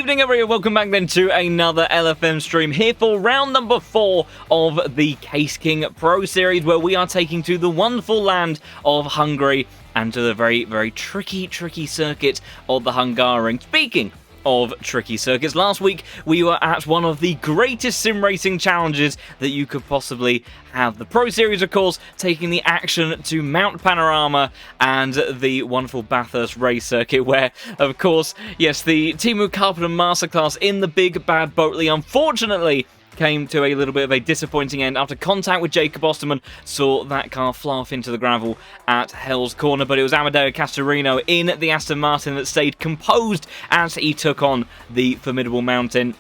evening, everyone. Welcome back then to another LFM stream here for round number 4 of the Case King Pro Series, where we are taking to the wonderful land of Hungary and to the very, very tricky circuit of the Hungaroring. Speaking of tricky circuits, last week we were at one of the greatest sim racing challenges that you could possibly have. The Pro Series, of course, taking the action to Mount Panorama and the wonderful Bathurst race circuit, where, of course, yes, the Timu Carpenter Masterclass in the big bad Boatley unfortunately came to a little bit of a disappointing end after contact with Jacob Osterman saw that car fly off into the gravel at Hell's Corner. But it was Amadeo Castorino in the Aston Martin that stayed composed as he took on the formidable mountain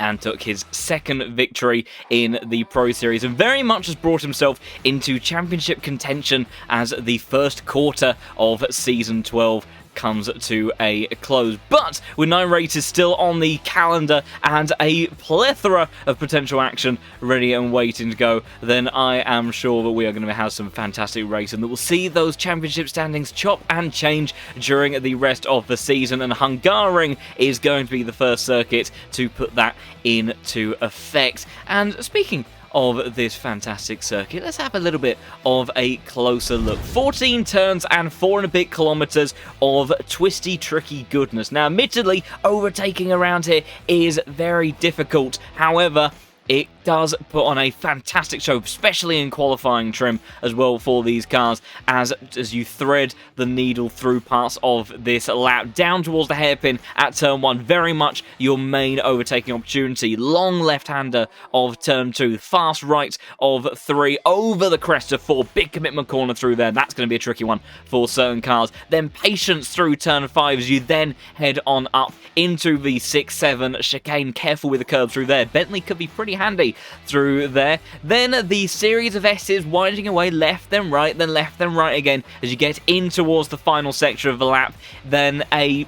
and took his second victory in the Pro Series, and very much has brought himself into championship contention as the first quarter of Season 12 comes to a close. But with 9 races still on the calendar and a plethora of potential action ready and waiting to go, then I am sure that we are going to have some fantastic racing that will see those championship standings chop and change during the rest of the season, and Hungaroring is going to be the first circuit to put that into effect. And speaking of this fantastic circuit, let's have a little bit of a closer look. 14 turns and 4 and a bit kilometers of twisty, tricky goodness. Now, admittedly, overtaking around here is very difficult. However, it does put on a fantastic show, especially in qualifying trim as well for these cars, as you thread the needle through parts of this lap down towards the hairpin at turn 1. Very much your main overtaking opportunity. Long left-hander of turn 2, fast right of 3, over the crest of 4, big commitment corner through there. That's going to be a tricky one for certain cars. Then patience through turn 5 as you then head on up into the 6-7 chicane. Careful with the curb through there. Bentley could be pretty handy through there. Then the series of S's winding away left, then right, then left, then right again as you get in towards the final section of the lap. Then a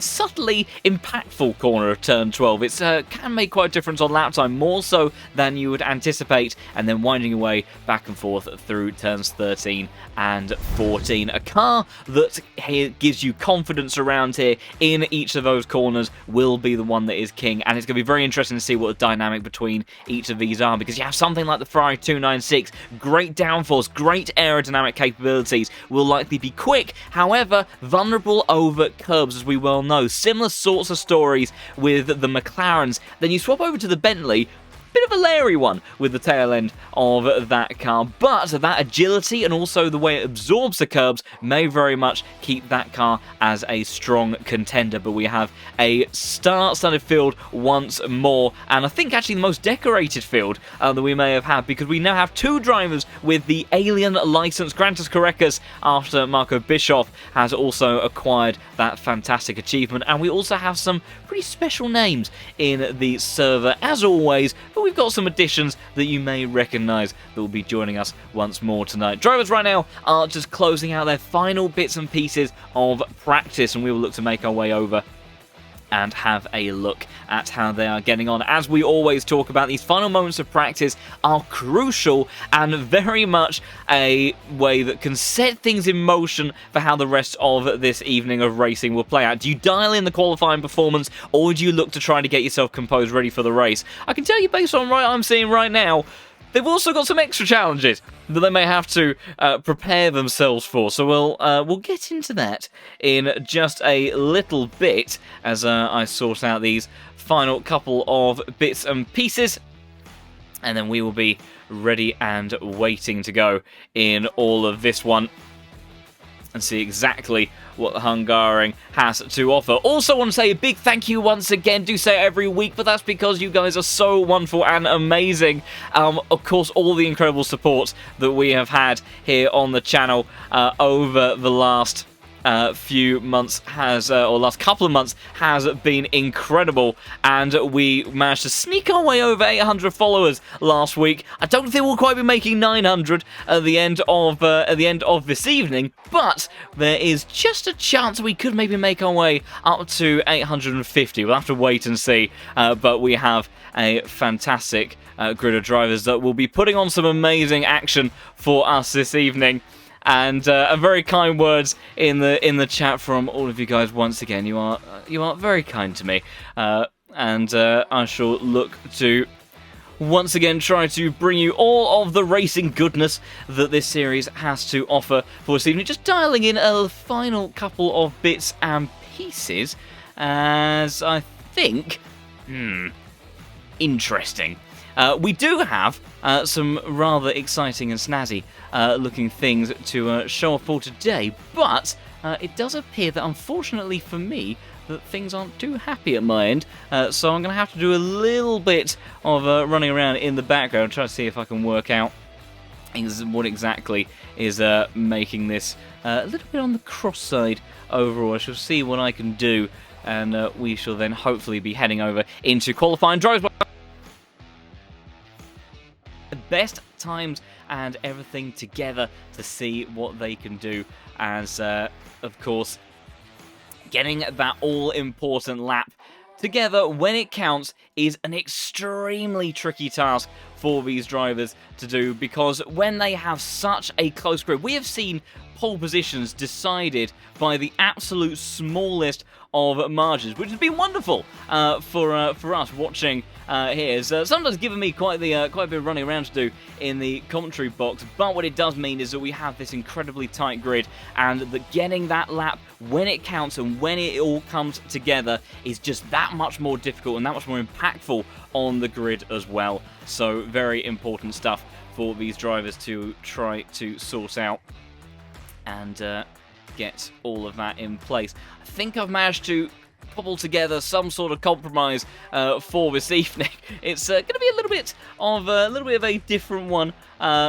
subtly impactful corner of turn 12. It can make quite a difference on lap time, more so than you would anticipate, and then winding away back and forth through turns 13 and 14. A car that gives you confidence around here in each of those corners will be the one that is king, and it's going to be very interesting to see what the dynamic between each of these are, because you have something like the Ferrari 296, great downforce, great aerodynamic capabilities, will likely be quick, however vulnerable over curbs, as we well know. Similar sorts of stories with the McLarens. Then you swap over to the Bentley, bit of a leery one with the tail end of that car, but that agility and also the way it absorbs the curbs may very much keep that car as a strong contender. But we have a star-studded field once more, and I think actually the most decorated field that we may have had, because we now have 2 drivers with the alien license, Grantus Correcas, after Marco Bischoff has also acquired that fantastic achievement, and we also have some pretty special names in the server as always, but we've got some additions that you may recognise that will be joining us once more tonight. Drivers right now are just closing out their final bits and pieces of practice, and we will look to make our way over and have a look at how they are getting on. As we always talk about, these final moments of practice are crucial and very much a way that can set things in motion for how the rest of this evening of racing will play out. Do you dial in the qualifying performance, or do you look to try to get yourself composed ready for the race? I can tell you, based on what I'm seeing right now, they've also got some extra challenges that they may have to prepare themselves for. So we'll get into that in just a little bit as I sort out these final couple of bits and pieces, and then we will be ready and waiting to go in all of this one and see exactly what the Hungaroring has to offer. Also want to say a big thank you once again. Do say it every week, but that's because you guys are so wonderful and amazing. Of course, all the incredible support that we have had here on the channel over the last few months or last couple of months has been incredible, and we managed to sneak our way over 800 followers last week. I don't think we'll quite be making 900 at the end of this evening, but there is just a chance we could maybe make our way up to 850. We'll have to wait and see, but we have a fantastic grid of drivers that will be putting on some amazing action for us this evening. and very kind words in the chat from all of you guys. Once again, you are very kind to me, and I shall look to once again try to bring you all of the racing goodness that this series has to offer for this evening. Just dialing in a final couple of bits and pieces, as I think, interesting. We do have some rather exciting and snazzy looking things to show off for today, but it does appear that unfortunately for me, that things aren't too happy at my end, so I'm going to have to do a little bit of running around in the background, try to see if I can work out what exactly is making this a little bit on the cross side overall. I shall see what I can do, and we shall then hopefully be heading over into qualifying drives. The best times and everything together to see what they can do, as of course getting that all-important lap together when it counts is an extremely tricky task for these drivers to do, because when they have such a close grid, we have seen pole positions decided by the absolute smallest of margins, which has been wonderful for us watching here. So sometimes giving me quite a bit of running around to do in the commentary box, but what it does mean is that we have this incredibly tight grid, and that getting that lap when it counts and when it all comes together is just that much more difficult and that much more impactful on the grid as well. So very important stuff for these drivers to try to sort out and get all of that in place. I think I've managed to cobble together some sort of compromise for this evening. It's going to be a little bit of a different one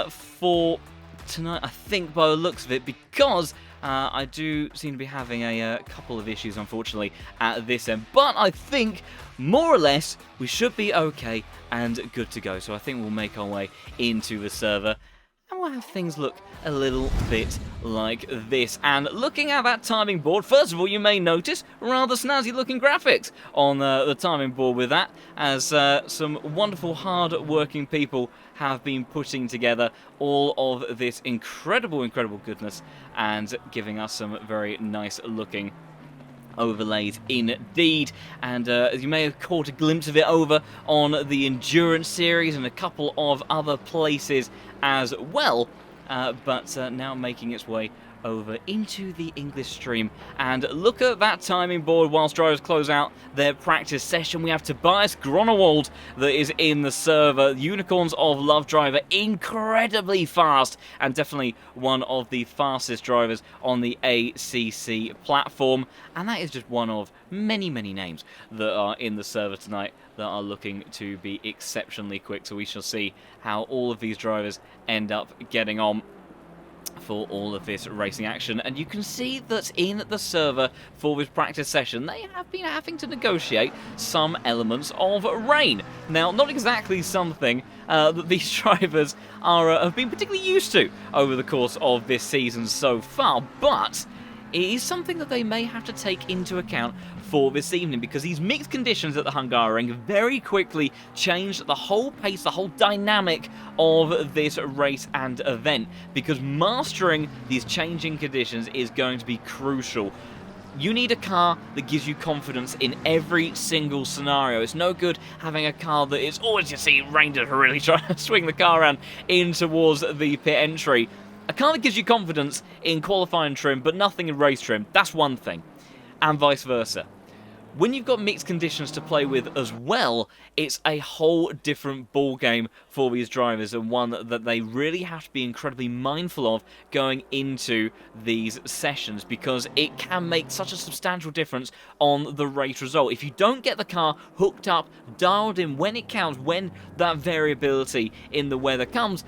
for tonight, I think, by the looks of it, because I do seem to be having a couple of issues, unfortunately, at this end. But I think, more or less, we should be okay and good to go. So I think we'll make our way into the server, and we'll have things look a little bit like this. And looking at that timing board, first of all, you may notice rather snazzy looking graphics on the timing board with that, as some wonderful hard-working people have been putting together all of this incredible goodness and giving us some very nice looking overlays indeed. And as you may have caught a glimpse of it over on the Endurance series and a couple of other places as well, but now making its way over into the English stream. And look at that timing board whilst drivers close out their practice session. We have Tobias Gronewald that is in the server. Unicorns of Love driver, incredibly fast, and definitely one of the fastest drivers on the ACC platform. And that is just one of many names that are in the server tonight that are looking to be exceptionally quick. So we shall see how all of these drivers end up getting on for all of this racing action. And you can see that in the server for this practice session, they have been having to negotiate some elements of rain. Now, not exactly something that these drivers have been particularly used to over the course of this season so far, but it is something that they may have to take into account for this evening, because these mixed conditions at the Hungaroring very quickly changed the whole pace, the whole dynamic of this race and event, because mastering these changing conditions is going to be crucial. You need a car that gives you confidence in every single scenario. It's no good having a car that is always, you see, Ranger really trying to swing the car around in towards the pit entry. A car that gives you confidence in qualifying trim, but nothing in race trim, that's one thing. And vice versa. When you've got mixed conditions to play with as well, it's a whole different ball game for these drivers, and one that they really have to be incredibly mindful of going into these sessions, because it can make such a substantial difference on the race result. If you don't get the car hooked up, dialed in when it counts, when that variability in the weather comes,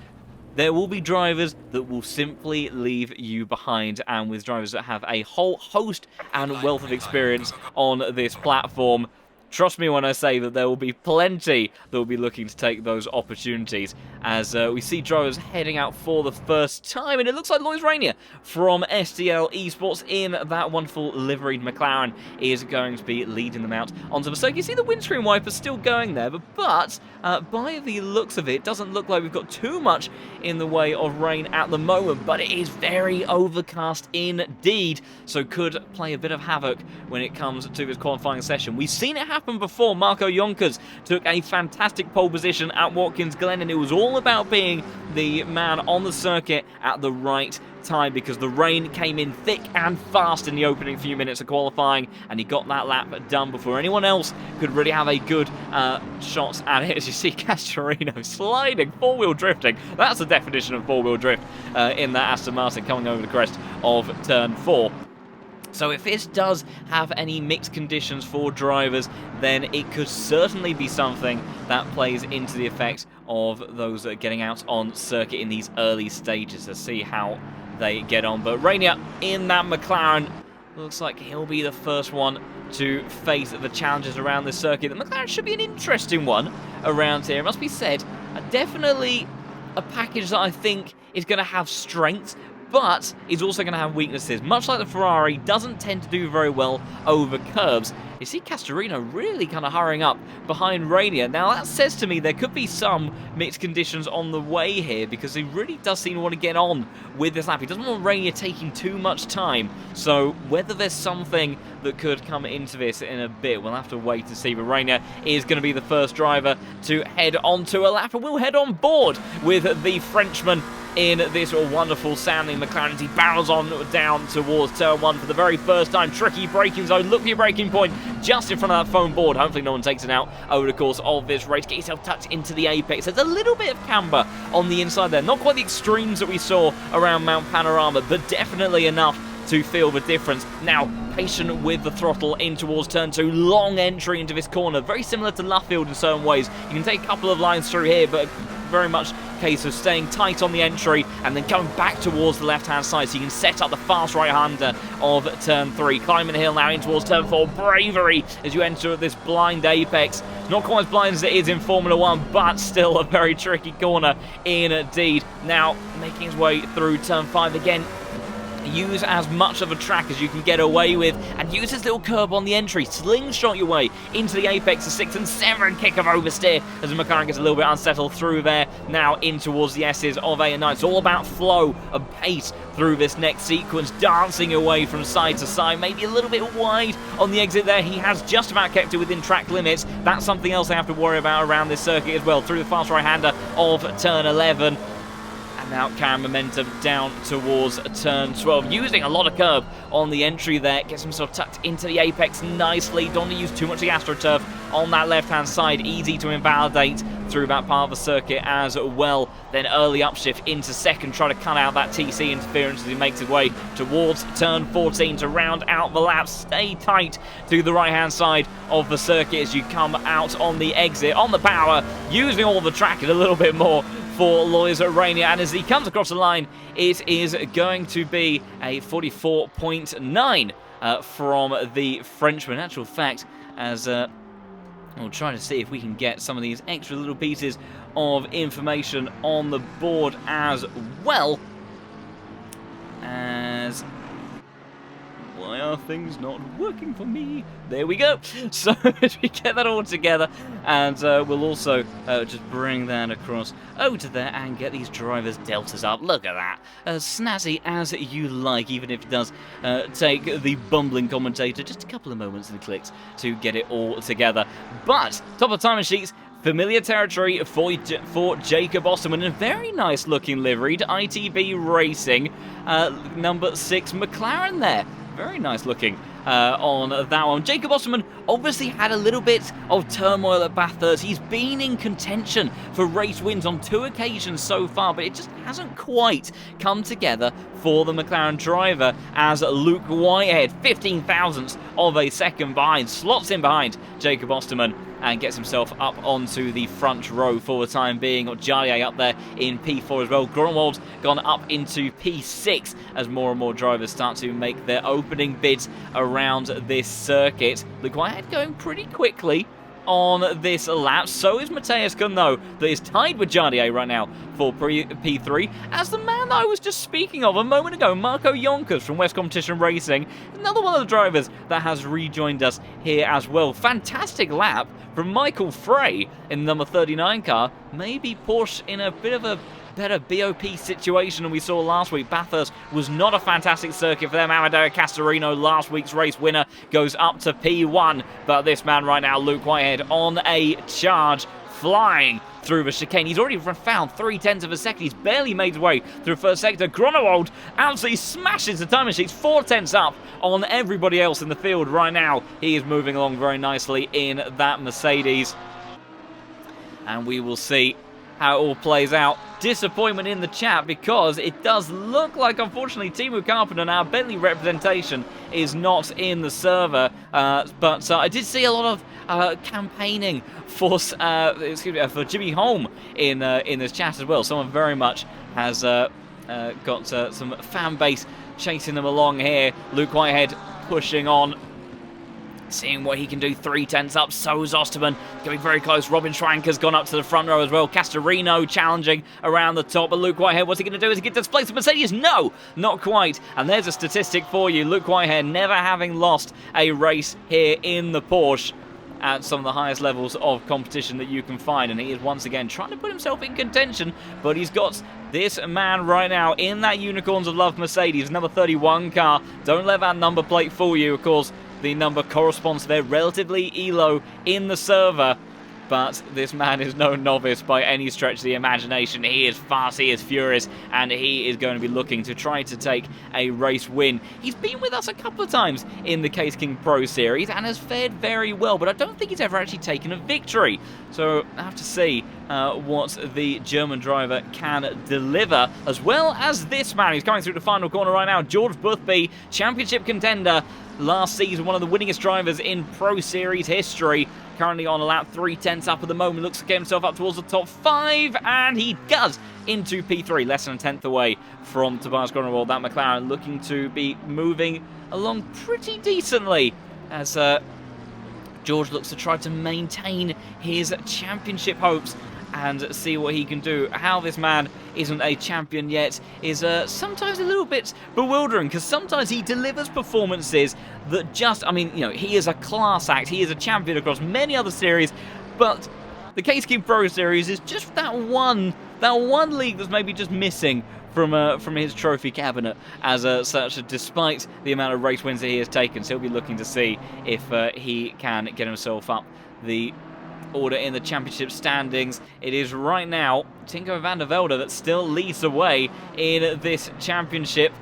there will be drivers that will simply leave you behind. And with drivers that have a whole host and wealth of experience on this platform, trust me when I say that there will be plenty that will be looking to take those opportunities as we see drivers heading out for the first time, and it looks like Lois Rainier from STL Esports in that wonderful liveried McLaren is going to be leading them out onto the circuit. You see the windscreen wipers still going there, but by the looks of it, doesn't look like we've got too much in the way of rain at the moment, but it is very overcast indeed, so could play a bit of havoc when it comes to this qualifying session. We've seen it happen before. Marco Jonkers took a fantastic pole position at Watkins Glen, and it was all about being the man on the circuit at the right time because the rain came in thick and fast in the opening few minutes of qualifying, and he got that lap done before anyone else could really have a good shot at it. As you see Castorino sliding, four-wheel drifting. That's the definition of four-wheel drift in that Aston Martin coming over the crest of turn 4. So if this does have any mixed conditions for drivers, then it could certainly be something that plays into the effect of those getting out on circuit in these early stages to see how they get on. But Rainier in that McLaren, looks like he'll be the first one to face the challenges around this circuit. The McLaren should be an interesting one around here. It must be said, definitely a package that I think is going to have strengths, but is also going to have weaknesses. Much like the Ferrari, doesn't tend to do very well over curbs. You see Castorino really kind of hurrying up behind Rainier. Now that says to me there could be some mixed conditions on the way here because he really does seem to want to get on with this lap. He doesn't want Rainier taking too much time. So whether there's something that could come into this in a bit, we'll have to wait to see. But Rainier is going to be the first driver to head onto a lap, and we'll head on board with the Frenchman in this wonderful sounding McLaren. He barrels on down towards turn 1 for the very first time. Tricky braking zone. Look for your braking point just in front of that foam board. Hopefully no one takes it out over the course of this race. Get yourself tucked into the apex. There's a little bit of camber on the inside there. Not quite the extremes that we saw around Mount Panorama, but definitely enough to feel the difference. Now, patient with the throttle in towards turn 2. Long entry into this corner. Very similar to Luffield in certain ways. You can take a couple of lines through here, but very much a case of staying tight on the entry and then coming back towards the left-hand side so you can set up the fast right-hander of turn 3. Climbing the hill now in towards turn 4. Bravery as you enter this blind apex. Not quite as blind as it is in Formula 1, but still a very tricky corner indeed. Now, making his way through turn 5 again. Use as much of a track as you can get away with and use this little curb on the entry. Slingshot your way into the apex of 6 and 7. Kick of oversteer as the McLaren gets a little bit unsettled through there. Now in towards the S's of 8 and 9. It's all about flow and pace through this next sequence. Dancing away from side to side. Maybe a little bit wide on the exit there. He has just about kept it within track limits. That's something else they have to worry about around this circuit as well. Through the fast right-hander of turn 11. Now carrying momentum down towards turn 12, using a lot of curb on the entry there, gets himself tucked into the apex nicely. Don't want to use too much of the AstroTurf on that left-hand side, easy to invalidate through that part of the circuit as well. Then early upshift into second, try to cut out that TC interference as he makes his way towards turn 14 to round out the lap. Stay tight to the right-hand side of the circuit as you come out on the exit, on the power, using all the track and a little bit more for Lois Rainier, and as he comes across the line, it is going to be a 44.9 from the Frenchman. In actual fact, as we'll try to see if we can get some of these extra little pieces of information on the board as well. As why are things not working for me? There we go. So as we get that all together, and we'll also just bring that across to there and get these drivers' deltas up. Look at that. As snazzy as you like, even if it does take the bumbling commentator just a couple of moments and clicks to get it all together. But top of timing sheets, familiar territory for Jacob Osterman. A very nice looking liveried ITB Racing number 6 McLaren there. Very nice looking on that one. Jacob Osterman obviously had a little bit of turmoil at Bathurst. He's been in contention for race wins on 2 occasions so far, but it just hasn't quite come together for the McLaren driver as Luke Whitehead, 15 thousandths of a second behind, slots in behind Jacob Osterman and gets himself up onto the front row for the time being. Got Jardier up there in P4 as well. Grunwald's gone up into P6 as more and more drivers start to make their opening bids around this circuit. Luke Whitehead going pretty quickly on this lap. So is Matthias Kuhn, though, that is tied with Jardier right now for P3, as the man that I was just speaking of a moment ago, Marco Jonkers from West Competition Racing, another one of the drivers that has rejoined us here as well. Fantastic lap from Michael Frey in the number 39 car. Maybe Porsche in a bit of a better BOP situation than we saw last week. Bathurst was not a fantastic circuit for them. Amadeo Castorino, last week's race winner, goes up to P1. But this man right now, Luke Whitehead, on a charge, flying through the chicane. He's already found 0.3 of a second. He's barely made his way through first sector. Grunewald absolutely smashes the timing sheets, 0.4 up on everybody else in the field right now. He is moving along very nicely in that Mercedes. And we will see how it all plays out. Disappointment in the chat, because it does look like, unfortunately, Teemu Carpenter, our Bentley representation, is not in the server. But I did see a lot of campaigning for Jimmy Holm in this chat as well. Someone very much has got some fan base chasing them along here. Luke Whitehead pushing on, seeing what he can do. 0.3 up. So is Osterman going very close. Robin Schwanker's gone up to the front row as well. Castorino challenging around the top. But Luke Whitehead, what's he going to do? Is he going to displace the Mercedes? No, not quite. And there's a statistic for you. Luke Whitehead never having lost a race here in the Porsche at some of the highest levels of competition that you can find. And he is once again trying to put himself in contention. But he's got this man right now in that Unicorns of Love Mercedes, number 31 car. Don't let that number plate fool you. Of course, the number corresponds to their relatively ELO in the server, but this man is no novice by any stretch of the imagination. He is fast, he is furious, and he is going to be looking to try to take a race win. He's been with us a couple of times in the Case King Pro Series and has fared very well, but I don't think he's ever actually taken a victory. So I have to see what the German driver can deliver, as well as this man who's coming through the final corner right now, George Boothby, championship contender last season, one of the winningest drivers in Pro Series history. Currently on a lap, 0.3 up at the moment, looks to get himself up towards the top 5, and he does into P3, less than a tenth away from Tobias Grunewald. That McLaren looking to be moving along pretty decently as George looks to try to maintain his championship hopes and see what he can do. How this man isn't a champion yet is sometimes a little bit bewildering, because sometimes he delivers performances that just, I mean, you know, he is a class act, he is a champion across many other series, but the Case King Pro Series is just that one league that's maybe just missing from his trophy cabinet as such, despite the amount of race wins that he has taken. So he'll be looking to see if he can get himself up the order in the championship standings. It is right now Tinko van der Velde that still leads the way in this championship,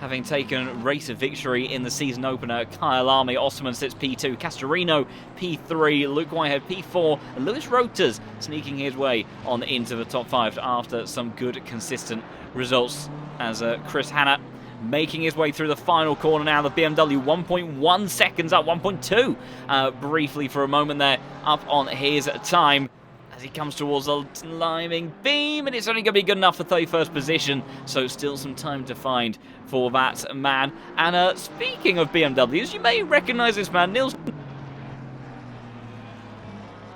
having taken race of victory in the season opener. Kyle Army, Osterman sits P2, Castorino P3, Luke Whitehead P4, and Lewis Roters sneaking his way on into the top 5 after some good consistent results, as Chris Hanna making his way through the final corner now. The BMW 1.1 seconds up, 1.2 briefly for a moment there, up on his time as he comes towards the climbing beam, and it's only going to be good enough for 31st position, so still some time to find for that man. And speaking of BMWs, you may recognise this man, Nils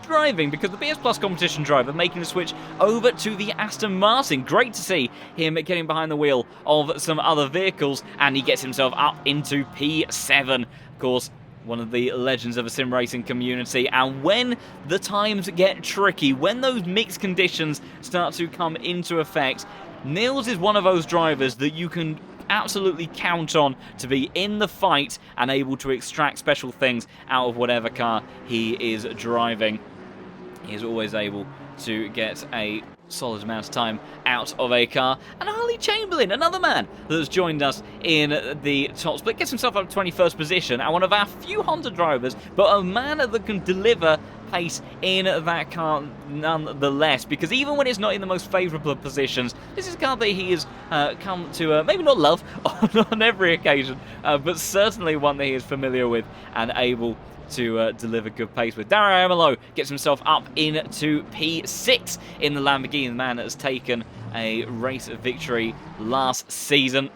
driving, because the BS Plus competition driver making the switch over to the Aston Martin. Great to see him getting behind the wheel of some other vehicles, and he gets himself up into P7. Of course, one of the legends of the sim racing community, and when the times get tricky, when those mixed conditions start to come into effect, Nils is one of those drivers that you can absolutely count on to be in the fight and able to extract special things out of whatever car he is driving. He is always able to get a solid amount of time out of a car. And Harley Chamberlain, another man that has joined us in the top split, gets himself up to 21st position, and one of our few Honda drivers, but a man that can deliver pace in that car nonetheless, because even when it's not in the most favourable positions, this is a car that he has come to maybe not love on every occasion, but certainly one that he is familiar with and able to deliver good pace with. Dario Amalo gets himself up into P6 in the Lamborghini, the man that has taken a race victory last season.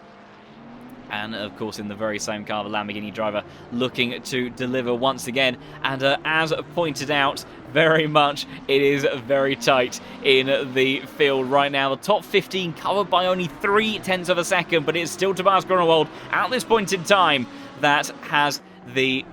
And, of course, in the very same car, the Lamborghini driver looking to deliver once again. And as pointed out, very much it is very tight in the field right now. The top 15 covered by only 0.3 of a second, but it's still Tobias Grunewald at this point in time that has the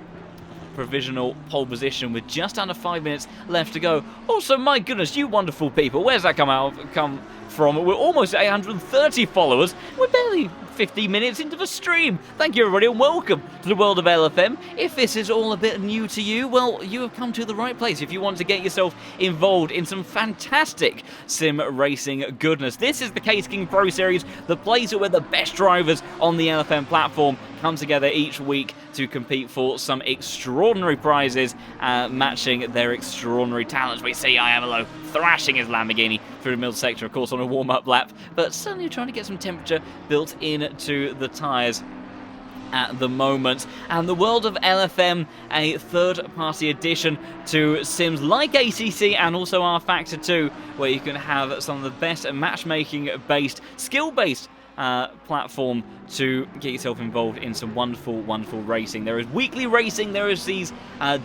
provisional pole position with just under 5 minutes left to go. Also, my goodness, you wonderful people, where's that come from? We're almost at 830 followers. We're barely 50 minutes into the stream. Thank you, everybody, and welcome to the world of LFM. If this is all a bit new to you, well, you have come to the right place if you want to get yourself involved in some fantastic sim racing goodness. This is the Case King Pro Series, the place where the best drivers on the LFM platform come together each week to compete for some extraordinary prizes, matching their extraordinary talents. We see Iamalo thrashing his Lamborghini through the middle sector, of course, on a warm-up lap, but certainly trying to get some temperature built into the tyres at the moment. And the world of LFM, a third-party addition to sims like ACC and also R Factor 2, where you can have some of the best matchmaking-based, skill-based platform to get yourself involved in some wonderful, wonderful racing. There is weekly racing, there is these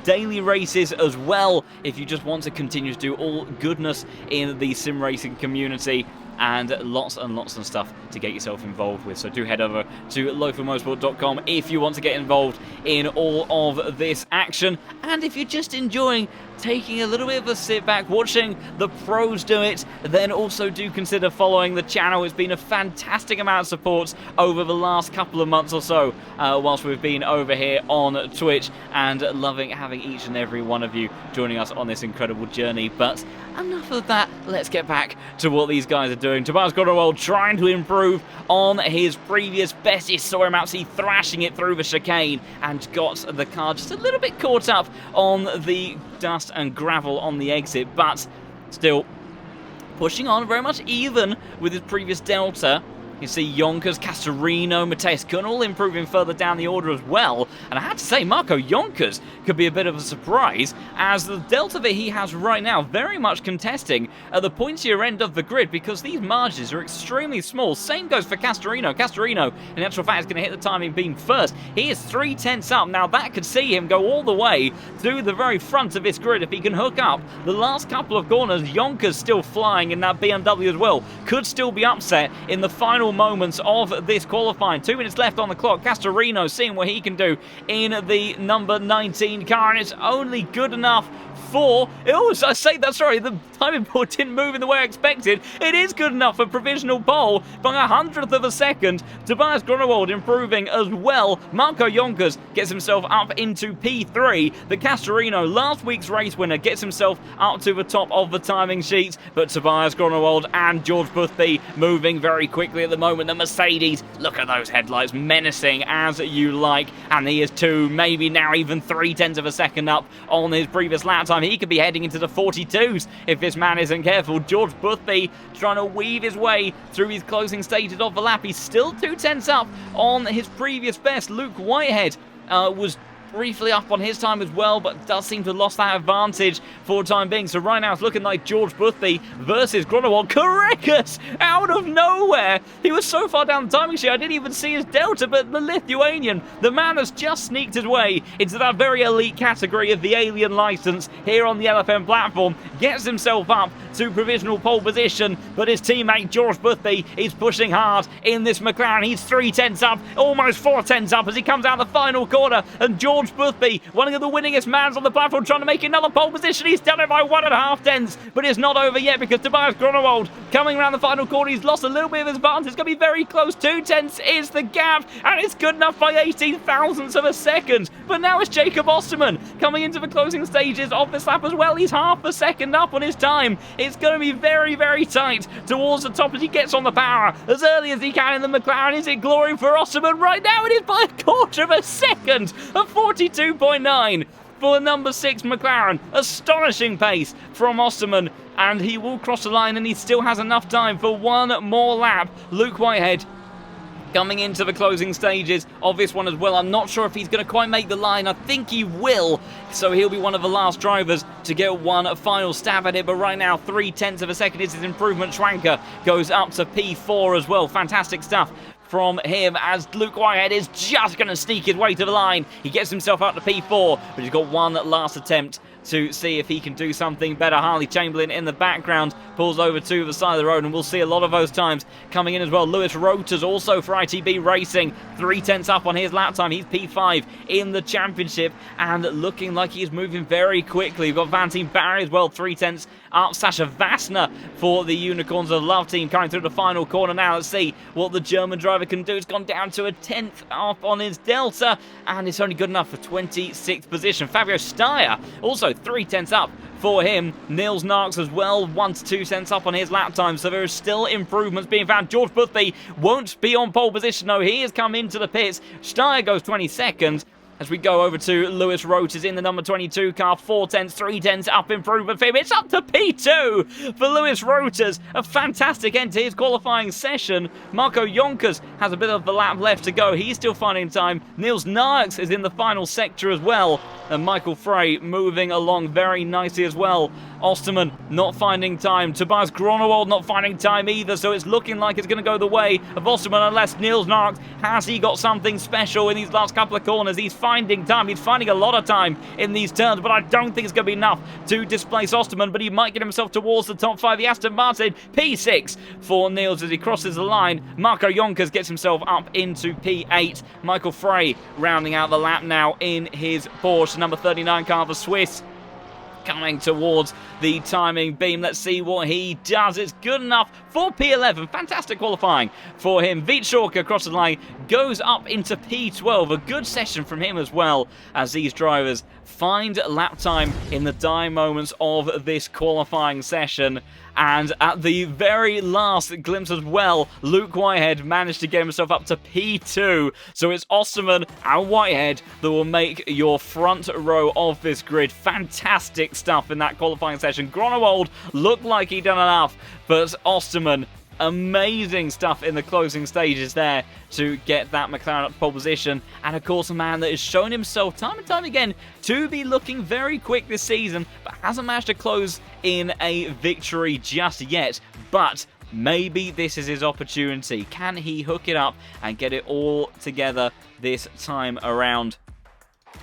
daily races as well, if you just want to continue to do all goodness in the sim racing community, and lots of stuff to get yourself involved with. So do head over to lowfuelmotorsport.com if you want to get involved in all of this action. And if you're just enjoying taking a little bit of a sit back, watching the pros do it, then also do consider following the channel. It's been a fantastic amount of support over the last couple of months or so whilst we've been over here on Twitch, and loving having each and every one of you joining us on this incredible journey. But enough of that, let's get back to what these guys are doing. Tobias Grunewald trying to improve on his previous best. You saw him actually thrashing it through the chicane and got the car just a little bit caught up on the dust and gravel on the exit, but still pushing on very much even with his previous Delta. You see Yonkers, Castorino, Mateus Kuhn all improving further down the order as well. And I have to say, Marco Yonkers could be a bit of a surprise, as the Delta that he has right now very much contesting at the pointier end of the grid, because these margins are extremely small. Same goes for Castorino. Castorino, in actual fact, is going to hit the timing beam first. He is 0.3 up. Now, that could see him go all the way to the very front of this grid if he can hook up the last couple of corners. Yonkers still flying in that BMW as well. Could still be upset in the final moments of this qualifying. 2 minutes left on the clock. Castorino seeing what he can do in the number 19 car, and it's only good enough for... Oh, I say that, sorry, the timing board didn't move in the way I expected. It is good enough for provisional pole by 100th of a second. Tobias Grunewald improving as well. Marco Yonkers gets himself up into P3. The Castorino, last week's race winner, gets himself up to the top of the timing sheets, but Tobias Grunewald and George Boothby moving very quickly at the moment. The Mercedes, look at those headlights, menacing as you like, and he is 2, maybe now even 0.3 of a second up on his previous lap time. He could be heading into the 42s if this man isn't careful. George Boothby trying to weave his way through his closing stages of the lap. He's still 0.2 up on his previous best. Luke Whitehead was briefly up on his time as well, but does seem to have lost that advantage for the time being. So right now it's looking like George Boothby versus Grunewald. Carreras out of nowhere. He was so far down the timing sheet I didn't even see his Delta, but the Lithuanian, the man has just sneaked his way into that very elite category of the alien license here on the LFM platform, gets himself up to provisional pole position, but his teammate George Boothby is pushing hard in this McLaren. He's 0.3 up, almost 0.4 up as he comes out the final corner, and George Boothby, one of the winningest mans on the platform, trying to make another pole position. He's done it by 1.5, but it's not over yet, because Tobias Grunewald coming around the final corner, he's lost a little bit of his advantage. It's going to be very close. 0.2 is the gap, and it's good enough by 18 thousandths of a second. But now it's Jacob Osterman coming into the closing stages of this lap as well. He's half a second up on his time. It's going to be very, very tight towards the top as he gets on the power as early as he can in the McLaren. Is it glory for Osterman? Right now it is by 1/4 of a second of 42.9. for number 6 McLaren. Astonishing pace from Osterman, and he will cross the line, and he still has enough time for one more lap. Luke Whitehead coming into the closing stages of this one as well. I'm not sure if he's going to quite make the line. I think he will, so he'll be one of the last drivers to get one final stab at it. But right now, 0.3 of a second is his improvement. Schwanker goes up to P4 as well. Fantastic stuff from him, as Luke Whitehead is just going to sneak his way to the line. He gets himself up to P4, but he's got one last attempt to see if he can do something better. Harley Chamberlain in the background pulls over to the side of the road, and we'll see a lot of those times coming in as well. Lewis Roters also for ITB Racing, 0.3 up on his lap time. He's P5 in the championship and looking like he's moving very quickly. We've got Valentin Barry as well, 0.3 up. Sasha Vassner for the Unicorns of Love team coming through the final corner now. Let's see what the German driver can do. It's gone down to a 10th up on his delta, and it's only good enough for 26th position. Fabio Steyer also 0.3 up for him. Niels Narks as well, 1 to 2 cents up on his lap time, so there is still improvements being found. George Boothby won't be on pole position, though. He has come into the pits. Steyer goes 22nd. As we go over to Lewis Roters in the number 22 car, 0.3 up improvement for him. It's up to P2 for Lewis Roters. A fantastic end to his qualifying session. Marco Jonkers has a bit of the lap left to go. He's still finding time. Niels Narks is in the final sector as well. And Michael Frey moving along very nicely as well. Osterman not finding time. Tobias Gronewald not finding time either. So it's looking like it's going to go the way of Osterman unless Niels Narks, has he got something special in these last couple of corners? He's finding time. He's finding a lot of time in these turns, but I don't think it's going to be enough to displace Osterman, but he might get himself towards the top 5. The Aston Martin, P6 for Niels as he crosses the line. Marco Jonkers gets himself up into P8. Michael Frey rounding out the lap now in his Porsche, number 39 car, the Swiss, coming towards the timing beam. Let's see what he does. It's good enough for P11. Fantastic qualifying for him. Veet Schorka across the line goes up into P12. A good session from him as well, as these drivers find lap time in the dying moments of this qualifying session. And at the very last glimpse as well, Luke Whitehead managed to get himself up to P2. So it's Osterman and Whitehead that will make your front row of this grid. Fantastic stuff in that qualifying session. Gronewald looked like he'd done enough, but Osterman, amazing stuff in the closing stages there to get that McLaren up to pole position. And of course, a man that has shown himself time and time again to be looking very quick this season, but hasn't managed to close in a victory just yet. But maybe this is his opportunity. Can he hook it up and get it all together this time around?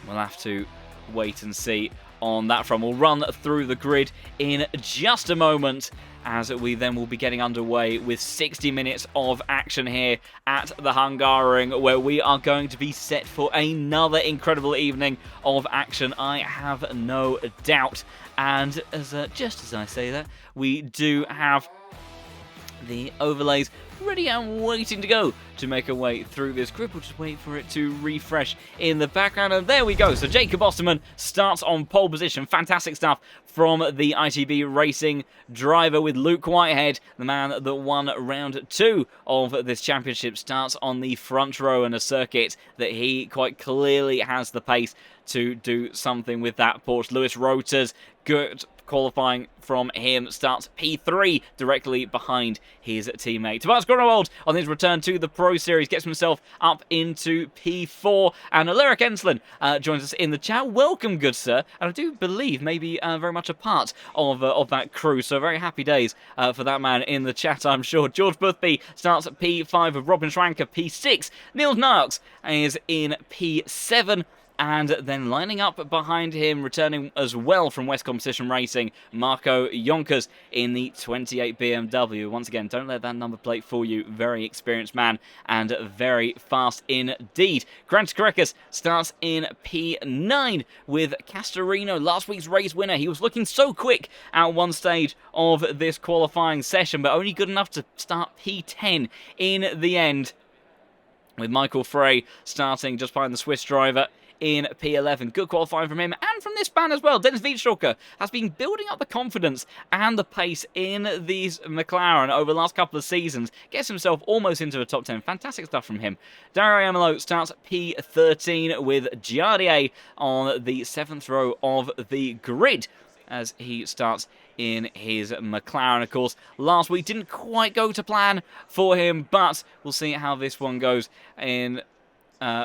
We'll have to wait and see on that front. We'll run through the grid in just a moment, as we then will be getting underway with 60 minutes of action here at the Hungaroring, where we are going to be set for another incredible evening of action, I have no doubt. And just as I say that, we do have the overlays ready and waiting to go to make our way through this grid. We'll just wait for it to refresh in the background, and there we go. So Jacob Osterman starts on pole position. Fantastic stuff from the ITB Racing driver, with Luke Whitehead, the man that won round 2 of this championship, starts on the front row in a circuit that he quite clearly has the pace to do something with that Porsche. Lewis Roters, good qualifying from him, starts P3 directly behind his teammate. Tobias Gronewald on his return to the Pro Series gets himself up into P4, and Alaric Ensslin joins us in the chat. Welcome, good sir, and I do believe maybe very much a part of that crew, so very happy days for that man in the chat, I'm sure. George Boothby starts at P5 with Robin Schwanker P6. Niels Narks is in P7. And then lining up behind him, returning as well from West Competition Racing, Marco Jonkers in the 28 BMW. Once again, don't let that number plate fool you. Very experienced man and very fast indeed. Grant Karekas starts in P9 with Castorino, last week's race winner. He was looking so quick at one stage of this qualifying session, but only good enough to start P10 in the end, with Michael Frey starting just behind the Swiss driver in P11. Good qualifying from him and from this man as well. Dennis Wiedstalker has been building up the confidence and the pace in these McLaren over the last couple of seasons. Gets himself almost into the top 10. Fantastic stuff from him. Dario Amelo starts P13 with Giardier on the 7th row of the grid as he starts in his McLaren. Of course, last week didn't quite go to plan for him, but we'll see how this one goes in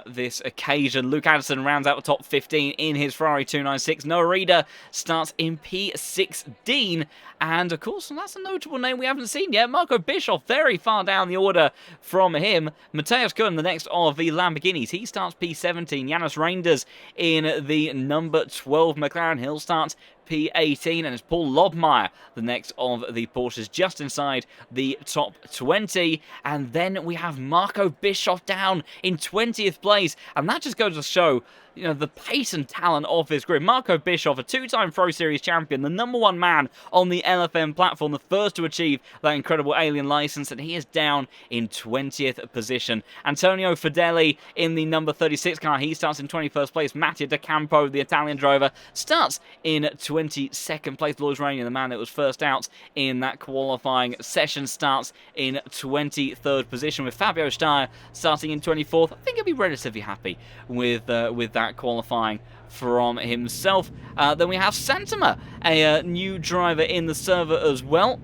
this occasion. Luke Anderson rounds out the top 15 in his Ferrari 296. Noah Reeder starts in P16. And, of course, that's a notable name we haven't seen yet. Marco Bischoff very far down the order from him. Matthias Kuhn, the next of the Lamborghinis. He starts P17. Janis Reinders in the number 12 McLaren. He'll start P18, and it's Paul Lobmeyer, the next of the Porsches, just inside the top 20. And then we have Marco Bischoff down in 20th place, and that just goes to show, you know, the pace and talent of this grid. Marco Bischoff, a two-time Pro Series champion, the #1 man on the LFM platform, the first to achieve that incredible alien license, and he is down in 20th position. Antonio Fedeli in the number 36 car, he starts in 21st place. Mattia De Campo, the Italian driver, starts in 22nd place. Lois Rainier, the man that was first out in that qualifying session, starts in 23rd position, with Fabio Steyer starting in 24th. I think he'll be relatively happy with that qualifying from himself. Then we have Santama, a new driver in the server as well.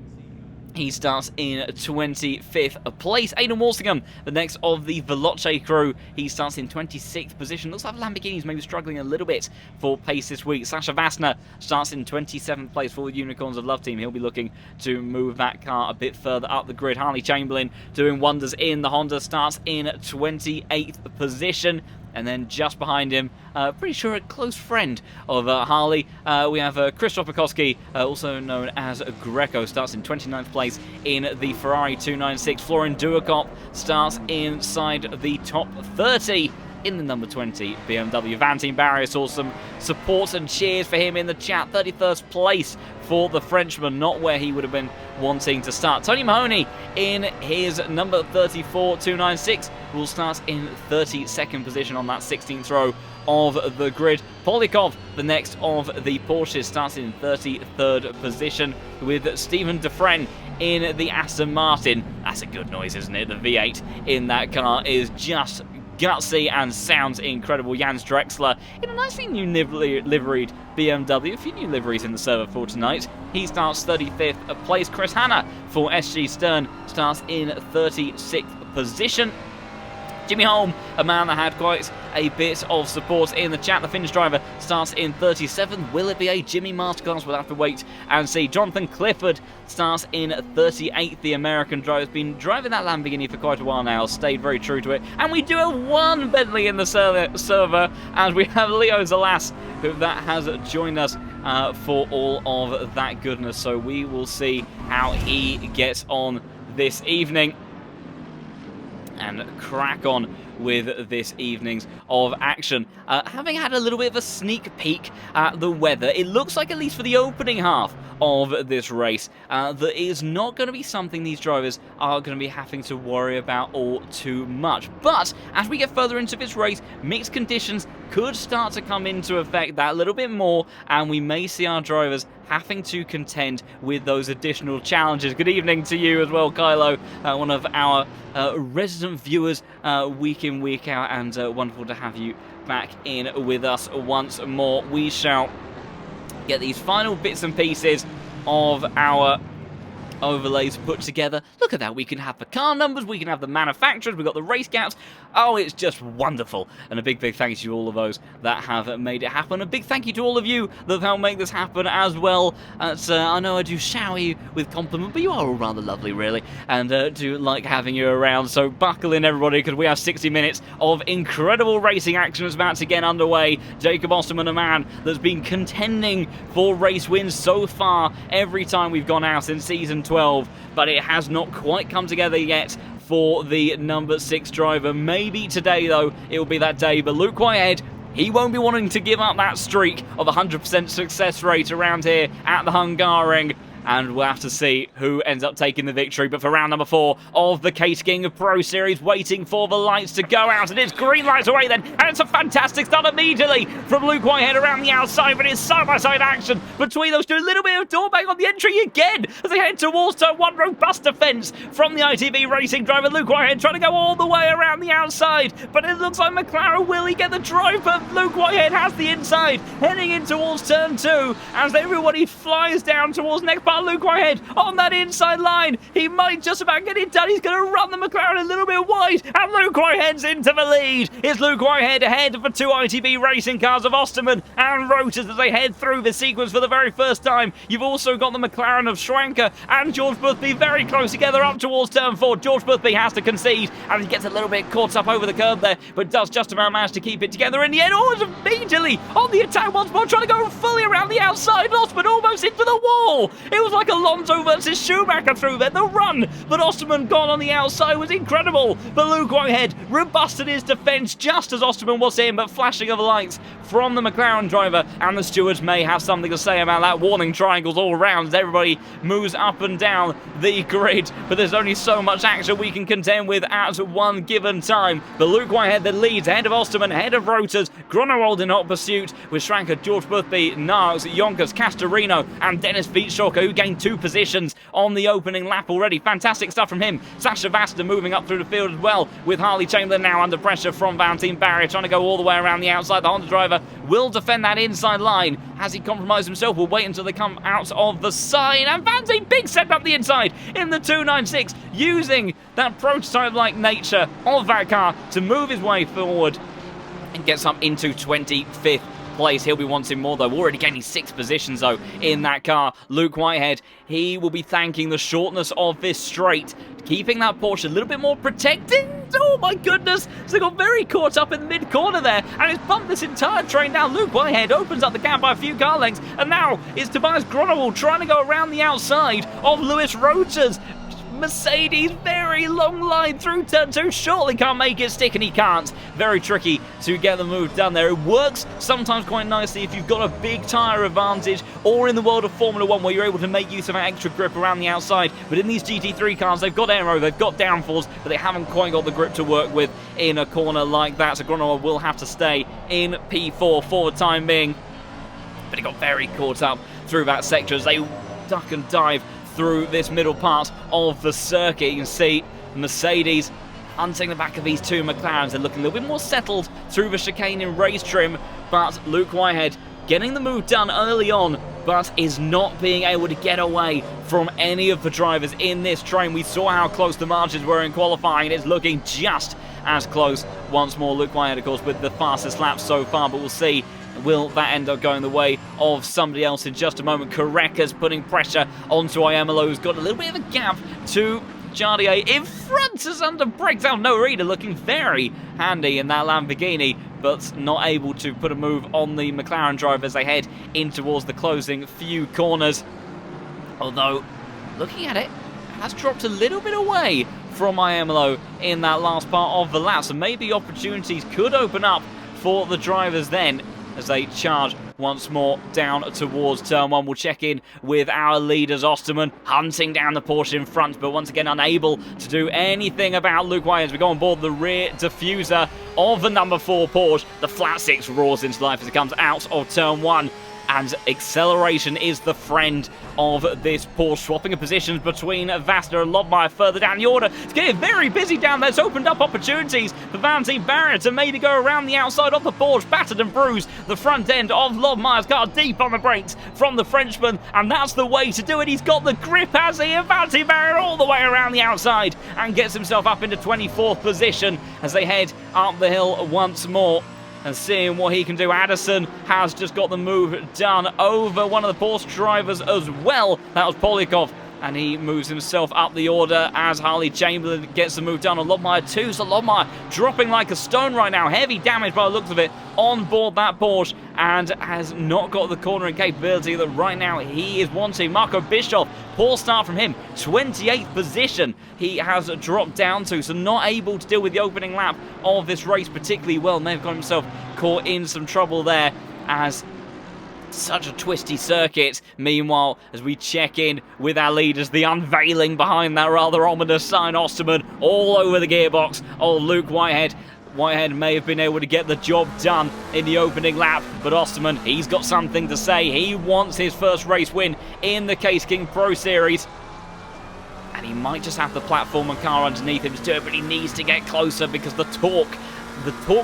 He starts in 25th place. Aidan Walsingham, the next of the Veloce crew, he starts in 26th position. Looks like Lamborghini's maybe struggling a little bit for pace this week. Sasha Vassner starts in 27th place for the Unicorns of Love team. He'll be looking to move that car a bit further up the grid. Harley Chamberlain doing wonders in the Honda, starts in 28th position. And then just behind him, pretty sure a close friend of Harley, we have Krzysztof Bukowski, also known as Greco, starts in 29th place in the Ferrari 296. Florian Duacop starts inside the top 30 in the number 20 BMW. Valentin Barrier saw some support and cheers for him in the chat. 31st place for the Frenchman, not where he would have been wanting to start. Tony Mahoney in his number 34 296 will start in 32nd position on that 16th row of the grid. Polikov, the next of the Porsches, starts in 33rd position, with Stephen Dufresne in the Aston Martin. That's a good noise, isn't it? The V8 in that car is just gutsy and sounds incredible. Jans Drexler in a nicely new liveried BMW. A few new liveries in the server for tonight. He starts 35th place. Chris Hanna for SG Stern starts in 36th position. Jimmy Holm, a man that had quite a bit of support in the chat. The Finnish driver starts in 37th. Will it be a Jimmy Masterclass? We'll have to wait and see. Jonathan Clifford starts in 38th. The American driver has been driving that Lamborghini for quite a while now, stayed very true to it. And we do have one Bentley in the server, and we have Leo Zalas, who that has joined us for all of that goodness. So we will see how he gets on this evening and crack on with this evening's of action. Having had a little bit of a sneak peek at the weather, it looks like, at least for the opening half of this race, that is not going to be something these drivers are going to be having to worry about all too much. But as we get further into this race, mixed conditions could start to come into effect that little bit more, and we may see our drivers having to contend with those additional challenges. Good evening to you as well, Kylo, one of our resident viewers week in, week out, and wonderful to have you back in with us once more. We shall get these final bits and pieces of our overlays put together. Look at that, we can have the car numbers, we can have the manufacturers, we've got the race caps. Oh, it's just wonderful. And a big thank you to all of those that have made it happen. A big thank you to all of you that have helped make this happen as well. I know I do shower you with compliments, but you are all rather lovely, really, and do like having you around. So buckle in, everybody, because we have 60 minutes of incredible racing action that's about to get underway. Jacob Osterman, a man that's been contending for race wins so far every time we've gone out in Season 12, but it has not quite come together yet for the number 6 driver. Maybe today, though, it will be that day. But Luke Whitehead, he won't be wanting to give up that streak of 100% success rate around here at the Hungaroring. and we'll have to see who ends up taking the victory. But for round number 4 of the Case King Pro Series, waiting for the lights to go out, and it's green lights away then, and it's a fantastic start immediately from Luke Whitehead around the outside, but it's side-by-side action between those two. A little bit of door bang on the entry again as they head towards turn 1. Robust defence from the ITV Racing driver Luke Whitehead, trying to go all the way around the outside, but it looks like McLaren will he get the drive, but Luke Whitehead has the inside, heading in towards turn 2 as everybody flies down towards next part. Luke Whitehead on that inside line, he might just about get it done. He's going to run the McLaren a little bit wide, and Luke Whitehead's into the lead. It's Luke Whitehead ahead for 2 ITV Racing cars of Osterman and Rotors as they head through the sequence for the very first time. You've also got the McLaren of Schwanker and George Boothby very close together up towards turn 4. George Boothby has to concede, and he gets a little bit caught up over the curb there, but does just about manage to keep it together in the end. Oh, it's immediately on the attack once more, trying to go fully around the outside. Osterman almost into the wall. It was like Alonso versus Schumacher through there. The run that Osterman got on the outside was incredible, but Luke Whitehead robust in his defence just as Osterman was in, but flashing of lights from the McLaren driver, and the stewards may have something to say about that. Warning triangles all around as everybody moves up and down the grid, but there's only so much action we can contend with at one given time. But Luke Whitehead that leads ahead of Osterman, ahead of Rotors, Groenewold in hot pursuit with Schranker, George Boothby, Narks, Yonkers, Castorino and Dennis Vietschokker, who gained 2 positions on the opening lap already. Fantastic stuff from him. Sasha Vasta moving up through the field as well, with Harley Chamberlain now under pressure from Valentin Barrier, trying to go all the way around the outside. The Honda driver will defend that inside line. Has he compromised himself? We'll wait until they come out of the side. And Valentin big set up the inside in the 296, using that prototype-like nature of that car to move his way forward and gets up into 25th place. He'll be wanting more though, already gaining 6 positions though in that car. Luke Whitehead, he will be thanking the shortness of this straight, keeping that Porsche a little bit more protected. Oh my goodness, so they got very caught up in the mid-corner there, and it's bumped this entire train down. Luke Whitehead opens up the gap by a few car lengths, and now it's Tobias Groenewold trying to go around the outside of Lewis Rotors. Mercedes, very long line through turn 2, surely can't make it stick, and he can't. Very tricky to get the move done there. It works sometimes quite nicely if you've got a big tyre advantage, or in the world of Formula 1 where you're able to make use of that extra grip around the outside. But in these GT3 cars, they've got aero, they've got downforce, but they haven't quite got the grip to work with in a corner like that. So Groenewold will have to stay in P4 for the time being. But he got very caught up through that sector as they duck and dive through this middle part of the circuit. You can see Mercedes hunting the back of these 2 McLarens. They're looking a little bit more settled through the chicane in race trim, but Luke Whitehead getting the move done early on, but is not being able to get away from any of the drivers in this train. We saw how close the margins were in qualifying. It's looking just as close once more. Luke Whitehead, of course, with the fastest lap so far, but we'll see. Will that end up going the way of somebody else in just a moment? Carreca's putting pressure onto Iamolo, who's got a little bit of a gap to Jardier in front as under brakes. Out no reader, looking very handy in that Lamborghini, but not able to put a move on the McLaren driver as they head in towards the closing few corners. Although, looking at it, has dropped a little bit away from Iamolo in that last part of the lap, so maybe opportunities could open up for the drivers then as they charge once more down towards turn 1. We'll check in with our leaders. Osterman hunting down the Porsche in front, but once again unable to do anything about Luke Whitehead as we go on board the rear diffuser of the number 4 Porsche. The flat 6 roars into life as it comes out of turn 1. And acceleration is the friend of this Porsche, swapping positions between Vasta and Lobmeyer further down the order. It's getting very busy down there. It's opened up opportunities for Valentin Barrier to maybe go around the outside of the Porsche, battered and bruised the front end of Lobmeyer's car, deep on the brakes from the Frenchman, and that's the way to do it. He's got the grip, has he? And Valentin Barrier all the way around the outside and gets himself up into 24th position as they head up the hill once more. And seeing what he can do. Addison has just got the move done over one of the Porsche drivers as well. That was Polyakov, and he moves himself up the order as Harley Chamberlain gets the move done on Lobmeyer too. So Lobmeyer dropping like a stone right now. Heavy damage by the looks of it on board that Porsche, and has not got the cornering capability that right now he is wanting. Marco Bischoff, poor start from him, 28th position he has dropped down to, so not able to deal with the opening lap of this race particularly well. May have got himself caught in some trouble there as Such a twisty circuit. Meanwhile, as we check in with our leaders, the unveiling behind that rather ominous sign, Osterman all over the gearbox of Luke Whitehead. Whitehead may have been able to get the job done in the opening lap, but Osterman, he's got something to say. He wants his first race win in the Case King Pro Series. And he might just have the platform and car underneath him to do it, but he needs to get closer because the torque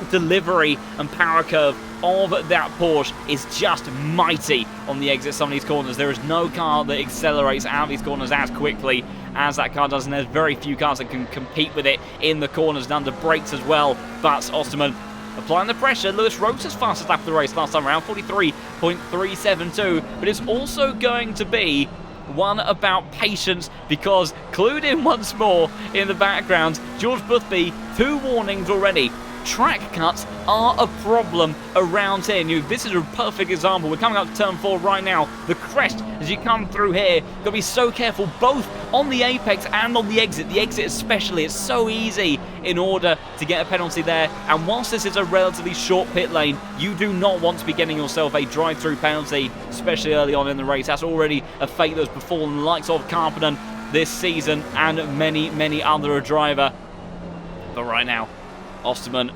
delivery and power curve of that Porsche is just mighty on the exit some of these corners. There is no car that accelerates out of these corners as quickly as that car does, and there's very few cars that can compete with it in the corners and under brakes as well. But Osterman applying the pressure. Lewis Rota's fastest lap of the race last time around, 43.372, but it's also going to be one about patience, because clued in once more in the background, George Boothby, 2 warnings already. Track cuts are a problem around here. This is a perfect example. We're coming up to turn 4 right now. The crest, as you come through here, got to be so careful, both on the apex and on the exit. The exit especially, it's so easy in order to get a penalty there. And whilst this is a relatively short pit lane, you do not want to be getting yourself a drive-through penalty, especially early on in the race. That's already a fate that's befallen the likes of Karppinen this season and many, many other driver. But right now, Osterman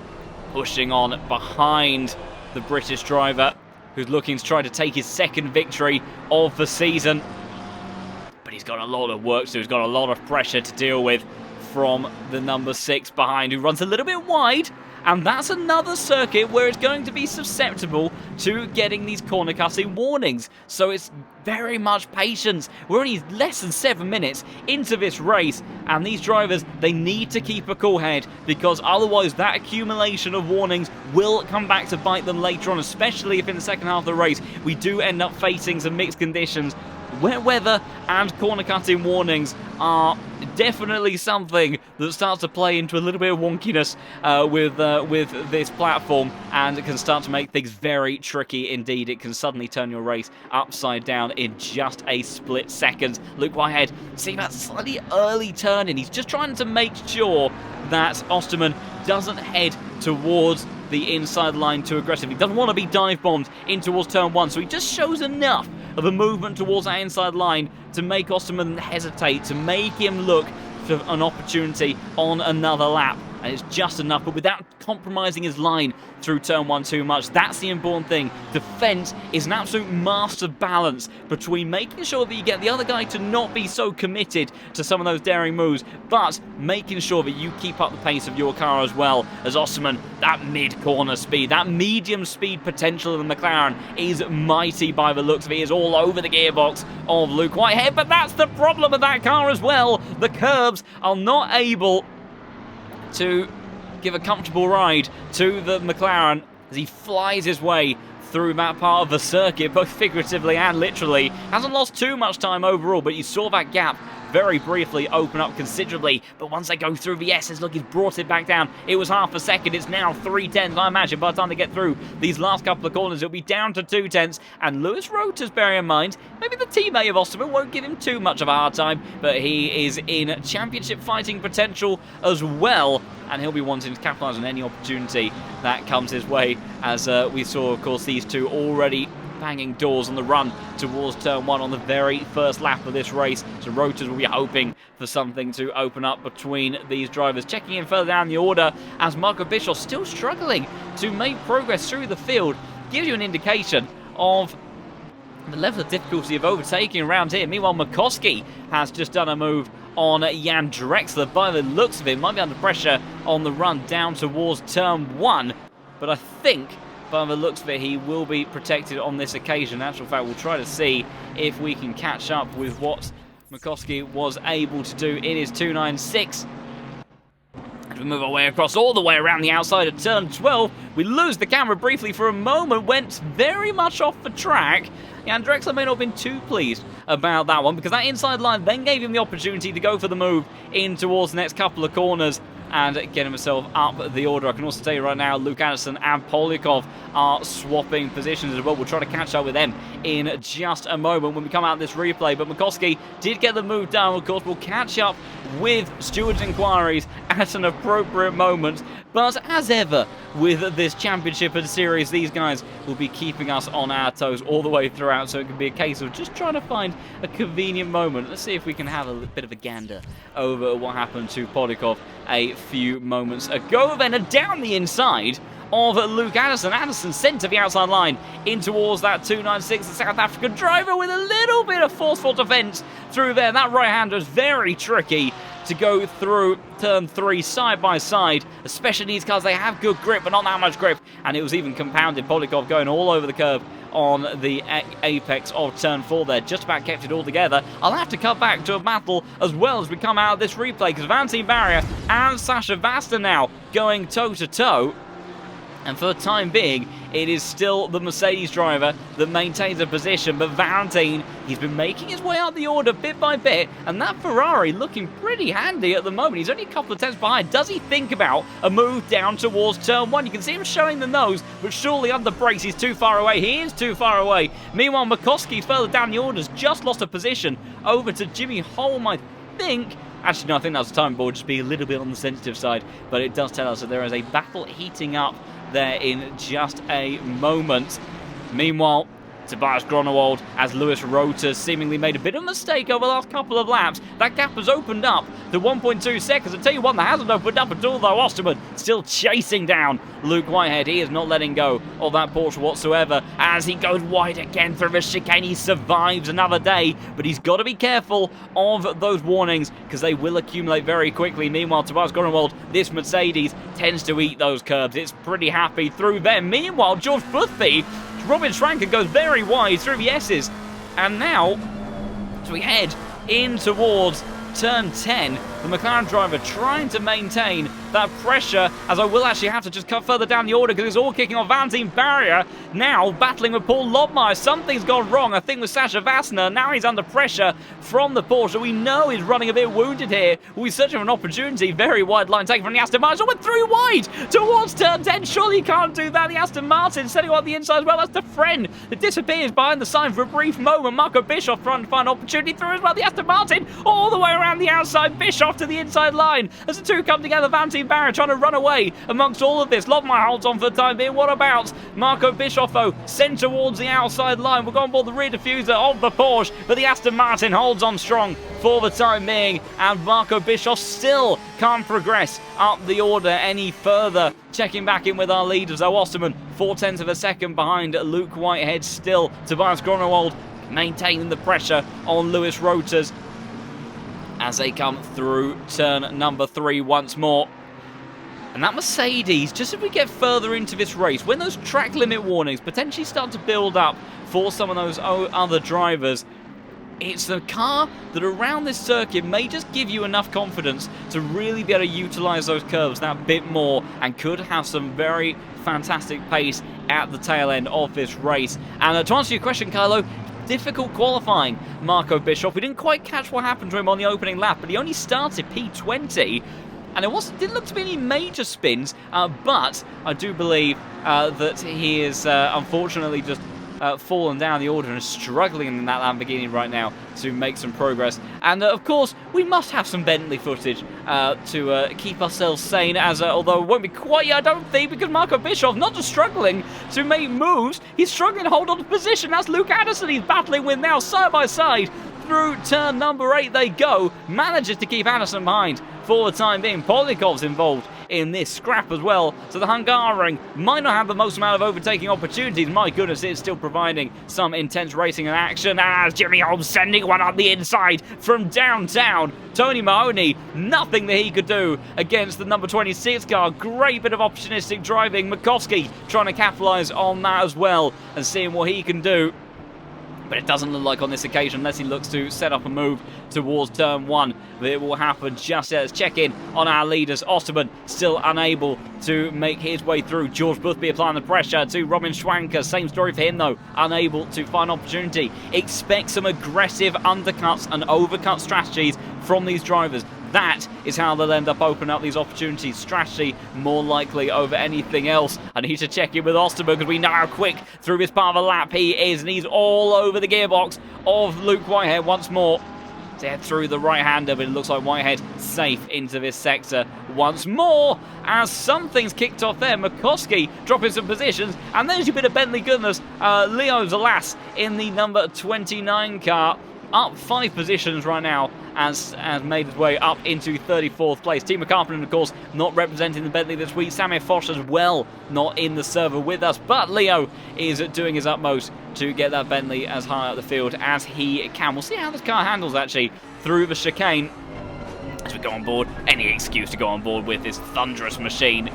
pushing on behind the British driver, who's looking to try to take his second victory of the season. But he's got a lot of work to do. He's got a lot of pressure to deal with from the number 6 behind, who runs a little bit wide. And that's another circuit where it's going to be susceptible to getting these corner cutting warnings. So it's very much patience. We're only less than 7 minutes into this race, and these drivers, they need to keep a cool head, because otherwise that accumulation of warnings will come back to bite them later on, especially if in the second half of the race we do end up facing some mixed conditions. Wet weather and corner cutting warnings are definitely something that starts to play into a little bit of wonkiness with this platform, and it can start to make things very tricky indeed. It can suddenly turn your race upside down in just a split second. Luke Whitehead seeing that slightly early turn in. He's just trying to make sure that Osterman doesn't head towards the inside line too aggressively. He doesn't want to be dive bombed in towards turn 1, so he just shows enough of a movement towards that inside line to make Osterman hesitate, to make him look for an opportunity on another lap. And it's just enough, but without compromising his line through turn 1 too much. That's the important thing. Defense is an absolute master balance between making sure that you get the other guy to not be so committed to some of those daring moves, but making sure that you keep up the pace of your car as well. As Osterman, that mid-corner speed, that medium speed potential of the McLaren is mighty by the looks of it. He is all over the gearbox of Luke Whitehead, but that's the problem with that car as well. The curbs are not able to give a comfortable ride to the McLaren as he flies his way through that part of the circuit, both figuratively and literally. Hasn't lost too much time overall, but you saw that gap very briefly open up considerably. But once they go through the S's, look, he's brought it back down. It was half a second. It's now 3/10. I imagine by the time they get through these last couple of corners, it'll be down to 2/10. And Lewis Rota's, bearing in mind, maybe the teammate of Osterman won't give him too much of a hard time, but he is in championship fighting potential as well. And he'll be wanting to capitalise on any opportunity that comes his way, as we saw, of course, these two already banging doors on the run towards turn 1 on the very first lap of this race. So Rotas will be hoping for something to open up between these drivers. Checking in further down the order, as Marco Bischoff still struggling to make progress through the field, gives you an indication of the level of difficulty of overtaking around here. Meanwhile, Mikoski has just done a move on Jan Drexler. By the looks of it, might be under pressure on the run down towards turn 1, but I think by the looks of it, he will be protected on this occasion. In actual fact, we'll try to see if we can catch up with what Mikoski was able to do in his 296. As we move our way across all the way around the outside of turn 12, we lose the camera briefly for a moment, went very much off the track. Jan Drexler may not have been too pleased about that one, because that inside line then gave him the opportunity to go for the move in towards the next couple of corners and get himself up the order. I can also tell you right now, Luke Anderson and Polyakov are swapping positions as well. We'll try to catch up with them in just a moment when we come out of this replay. But Mikoski did get the move down. Of course, we'll catch up with stewards' inquiries at an appropriate moment. But as ever with this championship and series, these guys will be keeping us on our toes all the way throughout, so it can be a case of just trying to find a convenient moment. Let's see if we can have a bit of a gander over what happened to Podikov a few moments ago. Then down the inside of Luke Addison. Addison sent to the outside line in towards that 296, the South African driver, with a little bit of forceful defence through there. That right-hander is very tricky to go through turn 3 side by side, especially these cars. They have good grip, but not that much grip, and it was even compounded. Podikov going all over the curb on the apex of turn 4 there, just about kept it all together. I'll have to cut back to a battle as well as we come out of this replay, because Valentin Barrier and Sasha Vasta now going toe-to-toe. And for the time being, it is still the Mercedes driver that maintains a position. But Valentin, he's been making his way up the order bit by bit. And that Ferrari looking pretty handy at the moment. He's only a couple of tenths behind. Does he think about a move down towards turn 1? You can see him showing the nose, but surely under brakes he's too far away. He is too far away. Meanwhile, Makoski further down the order has just lost a position over to Jimmy Holm, I think. Actually, no, I think that's the time board, just be a little bit on the sensitive side. But it does tell us that there is a battle heating up there in just a moment. Meanwhile, Tobias Gronewald, as Lewis Rota seemingly made a bit of a mistake over the last couple of laps. That gap has opened up to 1.2 seconds. I tell you one that hasn't opened up at all, though. Osterman still chasing down Luke Whitehead. He is not letting go of that Porsche whatsoever as he goes wide again through the chicane. He survives another day, but he's got to be careful of those warnings because they will accumulate very quickly. Meanwhile, Tobias Gronewald, this Mercedes, tends to eat those curbs. It's pretty happy through them. Meanwhile, George Boothby, Robin Schwanker goes very wide through the S's. And now, as we head in towards turn 10, the McLaren driver trying to maintain that pressure, as I will actually have to just cut further down the order because it's all kicking on Valentin Barrier. Now battling with Paul Lobmeyer. Something's gone wrong, I think, with Sasha Vassner. Now he's under pressure from the Porsche. We know he's running a bit wounded here. We're searching for an opportunity. Very wide line taken from the Aston Martin. Went through wide towards turn 10. Surely you can't do that. The Aston Martin setting on the inside as well. That's the friend that disappears behind the sign for a brief moment. Marco Bischoff trying to find opportunity through as well. The Aston Martin all the way around the outside. Bischoff to the inside line. As the two come together, Valentin Barrier trying to run away amongst all of this. Lobmeyer holds on for the time being. What about Marco Bischoff, though? Sent towards the outside line. We're going for the rear diffuser of the Porsche, but the Aston Martin holds on strong for the time being, and Marco Bischoff still can't progress up the order any further. Checking back in with our leaders, though. Osterman 0.4 of a second behind Luke Whitehead still. Tobias Gronewald maintaining the pressure on Lewis Rotas as they come through turn number 3 once more. And that Mercedes, just as we get further into this race, when those track limit warnings potentially start to build up for some of those other drivers, it's the car that around this circuit may just give you enough confidence to really be able to utilise those curves that bit more and could have some very fantastic pace at the tail end of this race. And to answer your question, Carlo, difficult qualifying, Marco Bischoff. We didn't quite catch what happened to him on the opening lap, but he only started P20. And it didn't look to be any major spins, but I do believe that he is unfortunately just fallen down the order and is struggling in that Lamborghini right now to make some progress. And of course, we must have some Bentley footage to keep ourselves sane, as although it won't be quite yet, I don't think, because Marco Bischoff not just struggling to make moves, he's struggling to hold on to position. That's Luke Addison he's battling with now, side by side. Through turn number 8 they go. Manages to keep Addison behind for the time being. Polikov's involved in this scrap as well. So the Hungaroring might not have the most amount of overtaking opportunities. My goodness, it's still providing some intense racing and action. As Jimmy Holmes sending one up the inside from downtown. Tony Mahoney, nothing that he could do against the number 26 car. Great bit of opportunistic driving. Makoski trying to capitalise on that as well and seeing what he can do. But it doesn't look like on this occasion, unless he looks to set up a move towards turn 1, that it will happen just as. Check in on our leaders. Osterman still unable to make his way through. George Boothby applying the pressure to Robin Schwanker. Same story for him, though. Unable to find opportunity. Expect some aggressive undercuts and overcut strategies from these drivers. That is how they'll end up opening up these opportunities. Strategy more likely over anything else. I need to check in with Osterman because we know how quick through this part of a lap he is, and he's all over the gearbox of Luke Whitehead once more. to head through the right-hander, but it looks like Whitehead safe into this sector once more, as something's kicked off there. McCoskey dropping some positions, and there's your bit of Bentley goodness. Leo's alas in the number 29 car, up 5 positions right now, as made his way up into 34th place. Timo Carpenter, of course, not representing the Bentley this week. Samir Foch as well, not in the server with us, but Leo is doing his utmost to get that Bentley as high up the field as he can. We'll see how this car handles, actually, through the chicane as we go on board. Any excuse to go on board with this thunderous machine,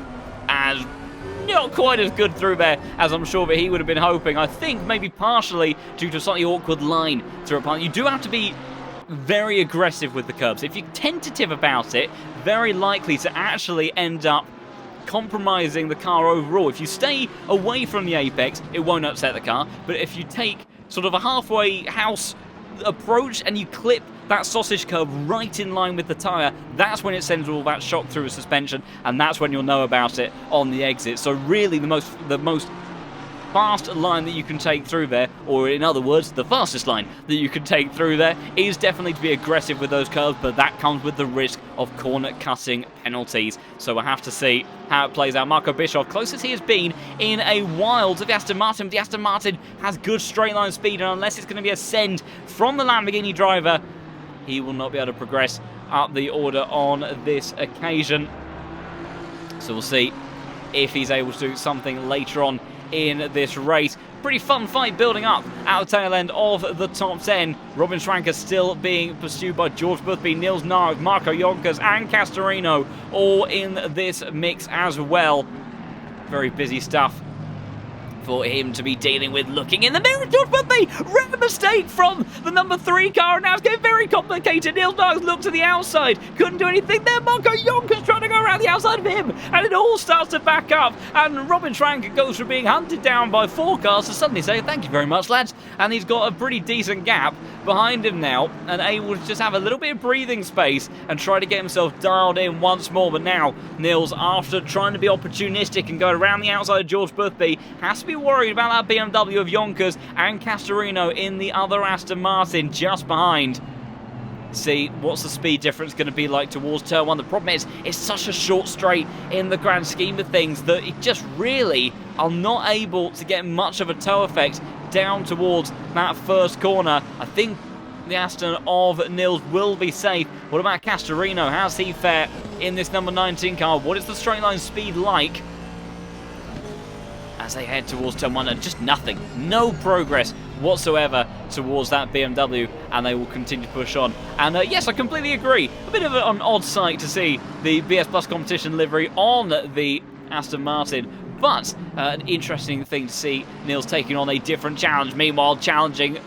as not quite as good through there as I'm sure that he would have been hoping. I think maybe partially due to a slightly awkward line through a plant. You do have to be very aggressive with the curbs. If you're tentative about it, very likely to actually end up compromising the car overall. If you stay away from the apex, it won't upset the car, but if you take sort of a halfway house approach and you clip that sausage curb right in line with the tyre, that's when it sends all that shock through the suspension, and that's when you'll know about it on the exit. So really the most fast line that you can take through there, or in other words, the fastest line that you can take through there, is definitely to be aggressive with those curves, but that comes with the risk of corner cutting penalties. So we'll have to see how it plays out. Marco Bischoff, closest he has been in a while to the Aston Martin. The Aston Martin has good straight line speed, and unless it's going to be a send from the Lamborghini driver, he will not be able to progress up the order on this occasion. So we'll see if he's able to do something later on in this race. Pretty fun fight building up at the tail end of the top 10. Robin Schwanker still being pursued by George Boothby, Nils Narup, Marco Jonkers and Castorino, all in this mix as well. Very busy stuff for him to be dealing with. Looking in the mirror, George Boothby, rare mistake from the number 3 car, and now it's getting very complicated. Nils Narup looked to the outside, couldn't do anything there. Marco Jonkers trying to go around the outside of him, and it all starts to back up, and Robin Schwanker goes from being hunted down by 4 cars to suddenly say, thank you very much, lads, and he's got a pretty decent gap behind him now, and able to just have a little bit of breathing space and try to get himself dialed in once more. But now Nils, after trying to be opportunistic and go around the outside of George Boothby, has to be worried about that BMW of Jonkers and Castorino in the other Aston Martin just behind. See what's the speed difference going to be like towards turn 1. The problem is it's such a short straight in the grand scheme of things that it just really are not able to get much of a toe effect down towards that first corner. I think the Aston of Nils will be safe. What about Castorino? How's he fare in this number 19 car? What is the straight line speed like as they head towards turn 1? And just nothing, no progress whatsoever towards that BMW, and they will continue to push on. And yes, I completely agree. A bit of an odd sight to see the BS Plus competition livery on the Aston Martin, but an interesting thing to see Nils taking on a different challenge. Meanwhile, challenging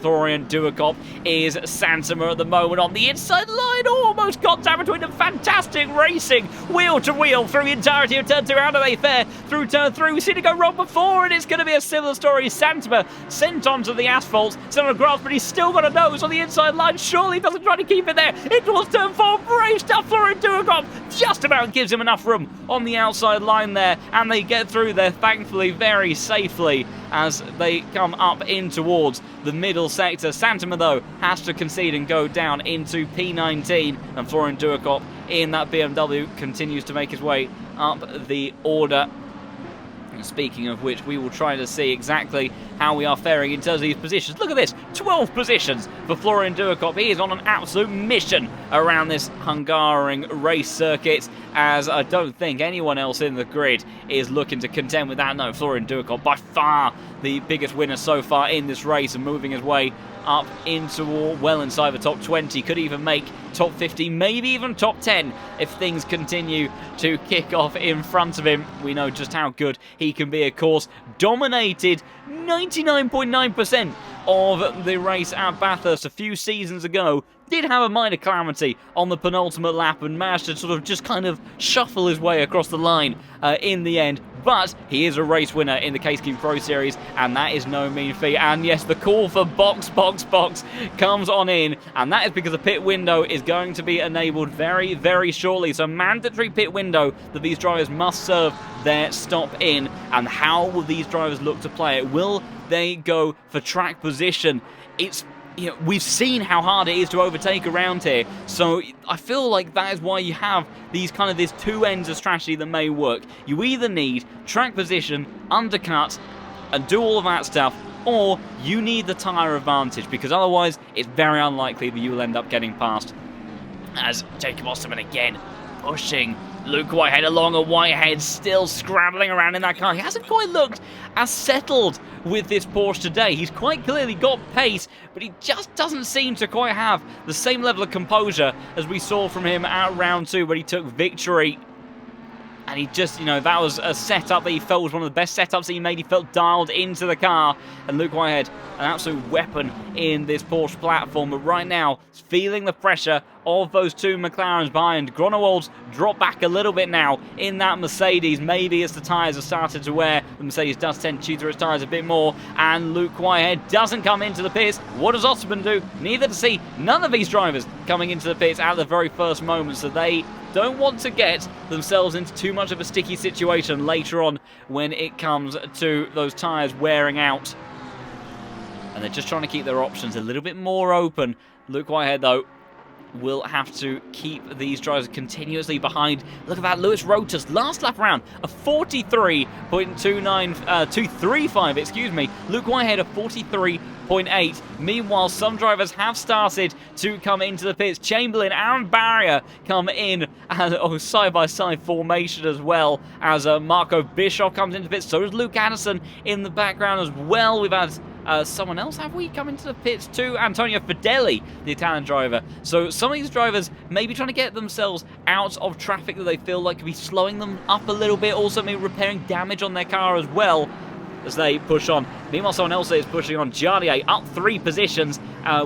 Florian Duacop is Santama at the moment on the inside line. Almost contact between them. Fantastic racing, wheel to wheel through the entirety of turn 2. How do they fare through turn 3? We've seen it go wrong before, and it's going to be a similar story. Santama sent onto the asphalt, still on the grass, but he's still got a nose on the inside line. Surely doesn't try to keep it there. It towards turn 4. Brave stuff. Florian Duacop just about gives him enough room on the outside line there, and they get through there, thankfully, very safely as they come up in towards the middle sector. Santama, though, has to concede and go down into P19, and Florian Duacop in that BMW continues to make his way up the order. And speaking of which, we will try to see exactly how we are faring in terms of these positions. Look at this, 12 positions for Florian Duacop. He is on an absolute mission around this Hungaroring race circuit, as I don't think anyone else in the grid is looking to contend with that. No, Florian Duacop, by far the biggest winner so far in this race, and moving his way up into well inside the top 20, could even make top 50, maybe even top 10 if things continue to kick off in front of him. We know just how good he can be, of course. Dominated 99.9% of the race at Bathurst a few seasons ago. Did have a minor calamity on the penultimate lap and managed to sort of just kind of shuffle his way across the line in the end. But he is a race winner in the Case King Pro Series, and that is no mean feat. And yes, the call for box comes on in, and that is because the pit window is going to be enabled very, very shortly. So mandatory pit window that these drivers must serve their stop in. And how will these drivers look to play it? Will they go for track position? It's you know, we've seen how hard it is to overtake around here, so I feel like that is why you have these these two ends of strategy that may work. You either need track position, undercut, and do all of that stuff, or you need the tyre advantage, because otherwise it's very unlikely that you will end up getting past. As Jacob Osterman again pushing Luke Whitehead along, a Whitehead still scrambling around in that car. He hasn't quite looked as settled with this Porsche today. He's quite clearly got pace, but he just doesn't seem to quite have the same level of composure as we saw from him at round 2, where he took victory. And he just, that was a setup that he felt was one of the best setups that he made. He felt dialed into the car. And Luke Whitehead, an absolute weapon in this Porsche platform. But right now, he's feeling the pressure of those two McLarens behind. Gronewald's dropped back a little bit now in that Mercedes. Maybe as the tyres have started to wear, the Mercedes does tend to chew through its tyres a bit more. And Luke Whitehead doesn't come into the pits. What does Osterman do? Neither does he. None of these drivers coming into the pits at the very first moment. So they don't want to get themselves into too much of a sticky situation later on when it comes to those tyres wearing out. And they're just trying to keep their options a little bit more open. Luke Whitehead, though, will have to keep these drivers continuously behind. Look at that, Lewis Rotas, last lap round, a 43.235, excuse me. Luke Whitehead, a 43.8. Meanwhile, some drivers have started to come into the pits. Chamberlain and Barrier come in, and side-by-side formation as well, as Marco Bischoff comes into the pits. So does Luke Anderson in the background as well. We've had someone else, have we, come into the pits too? Antonio Fedeli, the Italian driver. So some of these drivers may be trying to get themselves out of traffic that they feel like could be slowing them up a little bit, also maybe repairing damage on their car as well as they push on. Meanwhile, someone else is pushing on. Jardier up 3 positions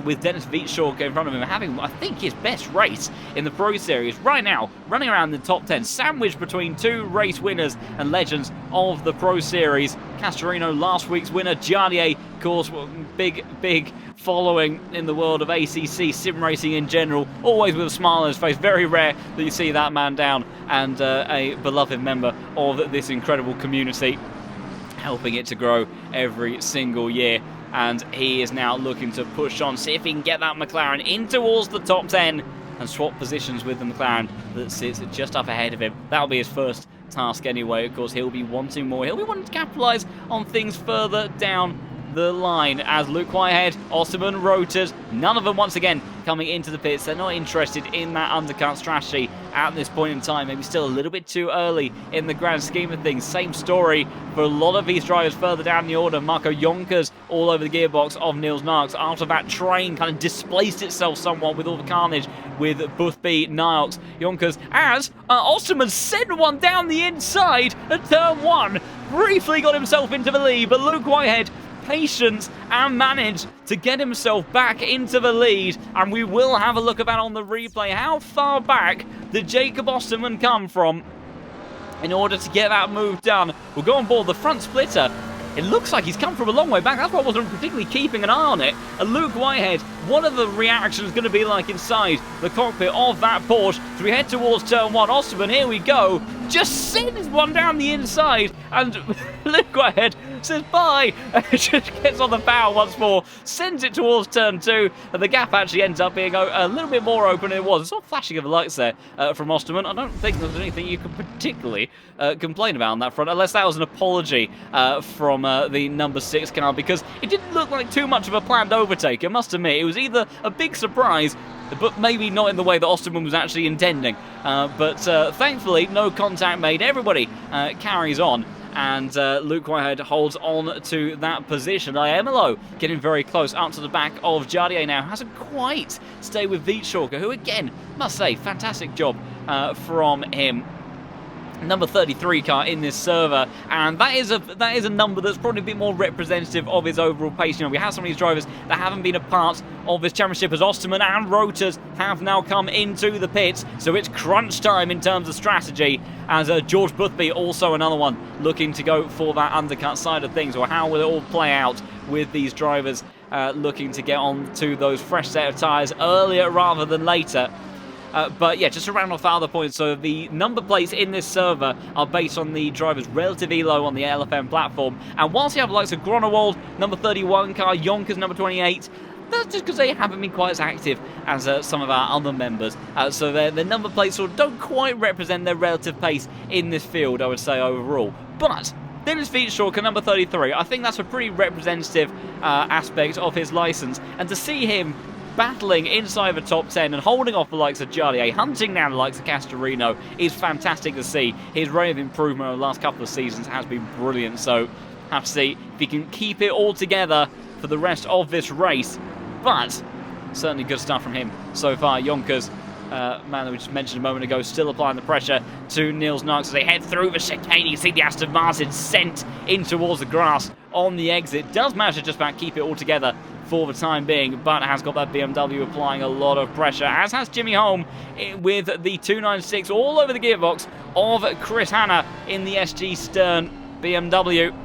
with Dennis Wietschork in front of him, having, I think, his best race in the Pro Series right now, running around the top 10, sandwiched between 2 race winners and legends of the Pro Series. Castorino, last week's winner. Jardier, of course, big following in the world of ACC sim racing in general, always with a smile on his face. Very rare that you see that man down, and a beloved member of this incredible community, helping it to grow every single year. And he is now looking to push on, see if he can get that McLaren in towards the top 10 and swap positions with the McLaren that sits just up ahead of him. That'll be his first task anyway. Of course, he'll be wanting more. He'll be wanting to capitalise on things further down the line, as Luke Whitehead, Osterman, Rotas, none of them once again coming into the pits. They're not interested in that undercut strategy at this point in time. Maybe still a little bit too early in the grand scheme of things. Same story for a lot of these drivers further down the order. Marco Jonkers all over the gearbox of Niels Narks after that train kind of displaced itself somewhat with all the carnage with Boothby, Niox, Jonkers, as Osterman sent one down the inside at turn 1. Briefly got himself into the lead, but Luke Whitehead patient and managed to get himself back into the lead. And we will have a look at that on the replay. How far back did Jacob Osterman come from in order to get that move done? We'll go on board the front splitter. It looks like he's come from a long way back. That's why I wasn't particularly keeping an eye on it. And Luke Whitehead, what are the reactions going to be like inside the cockpit of that Porsche? So we head towards turn 1. Osterman, here we go. Just sends one down the inside. And Luke Whitehead says bye. Just gets on the bow once more. Sends it towards turn 2. And the gap actually ends up being a little bit more open than it was. It's not flashing of the lights there from Osterman. I don't think there's anything you could particularly complain about on that front. Unless that was an apology from the number 6 car, because it didn't look like too much of a planned overtake. I must admit, it was either a big surprise, but maybe not in the way that Osterman was actually intending. But thankfully, no contact made. Everybody carries on, and Luke Whitehead holds on to that position. Iemelo getting very close up to the back of Jardier now. Hasn't quite stayed with Wietschork, who again, must say, fantastic job from him. Number 33 car in this server, and that is a number that's probably a bit more representative of his overall pace. You know, we have some of these drivers that haven't been a part of this championship, as Osterman and Rotas have now come into the pits, so it's crunch time in terms of strategy, as George Boothby, also another one looking to go for that undercut side of things. Or how will it all play out with these drivers looking to get on to those fresh set of tyres earlier rather than later? But yeah, just to round off other points, so the number plates in this server are based on the drivers relatively low on the LFM platform. And whilst you have the likes of Gronewald, number 31 car, Jonkers, number 28, That's just because they haven't been quite as active as some of our other members. So their number plates sort of don't quite represent their relative pace in this field, I would say, overall. But Dennis Featshaw, number 33, I think that's a pretty representative aspect of his license. And to see him battling inside the top 10 and holding off the likes of Jardier, hunting down the likes of Castorino, is fantastic to see. His rate of improvement over the last couple of seasons has been brilliant. So have to see if he can keep it all together for the rest of this race. But certainly good stuff from him so far. Yonkers, man that we just mentioned a moment ago, still applying the pressure to Niels Knox as they head through the chicane. You see the Aston Martin sent in towards the grass on the exit. Does manage to just about keep it all together for the time being, but has got that BMW applying a lot of pressure, as has Jimmy Holm with the 296 all over the gearbox of Chris Hanna in the SG Stern BMW.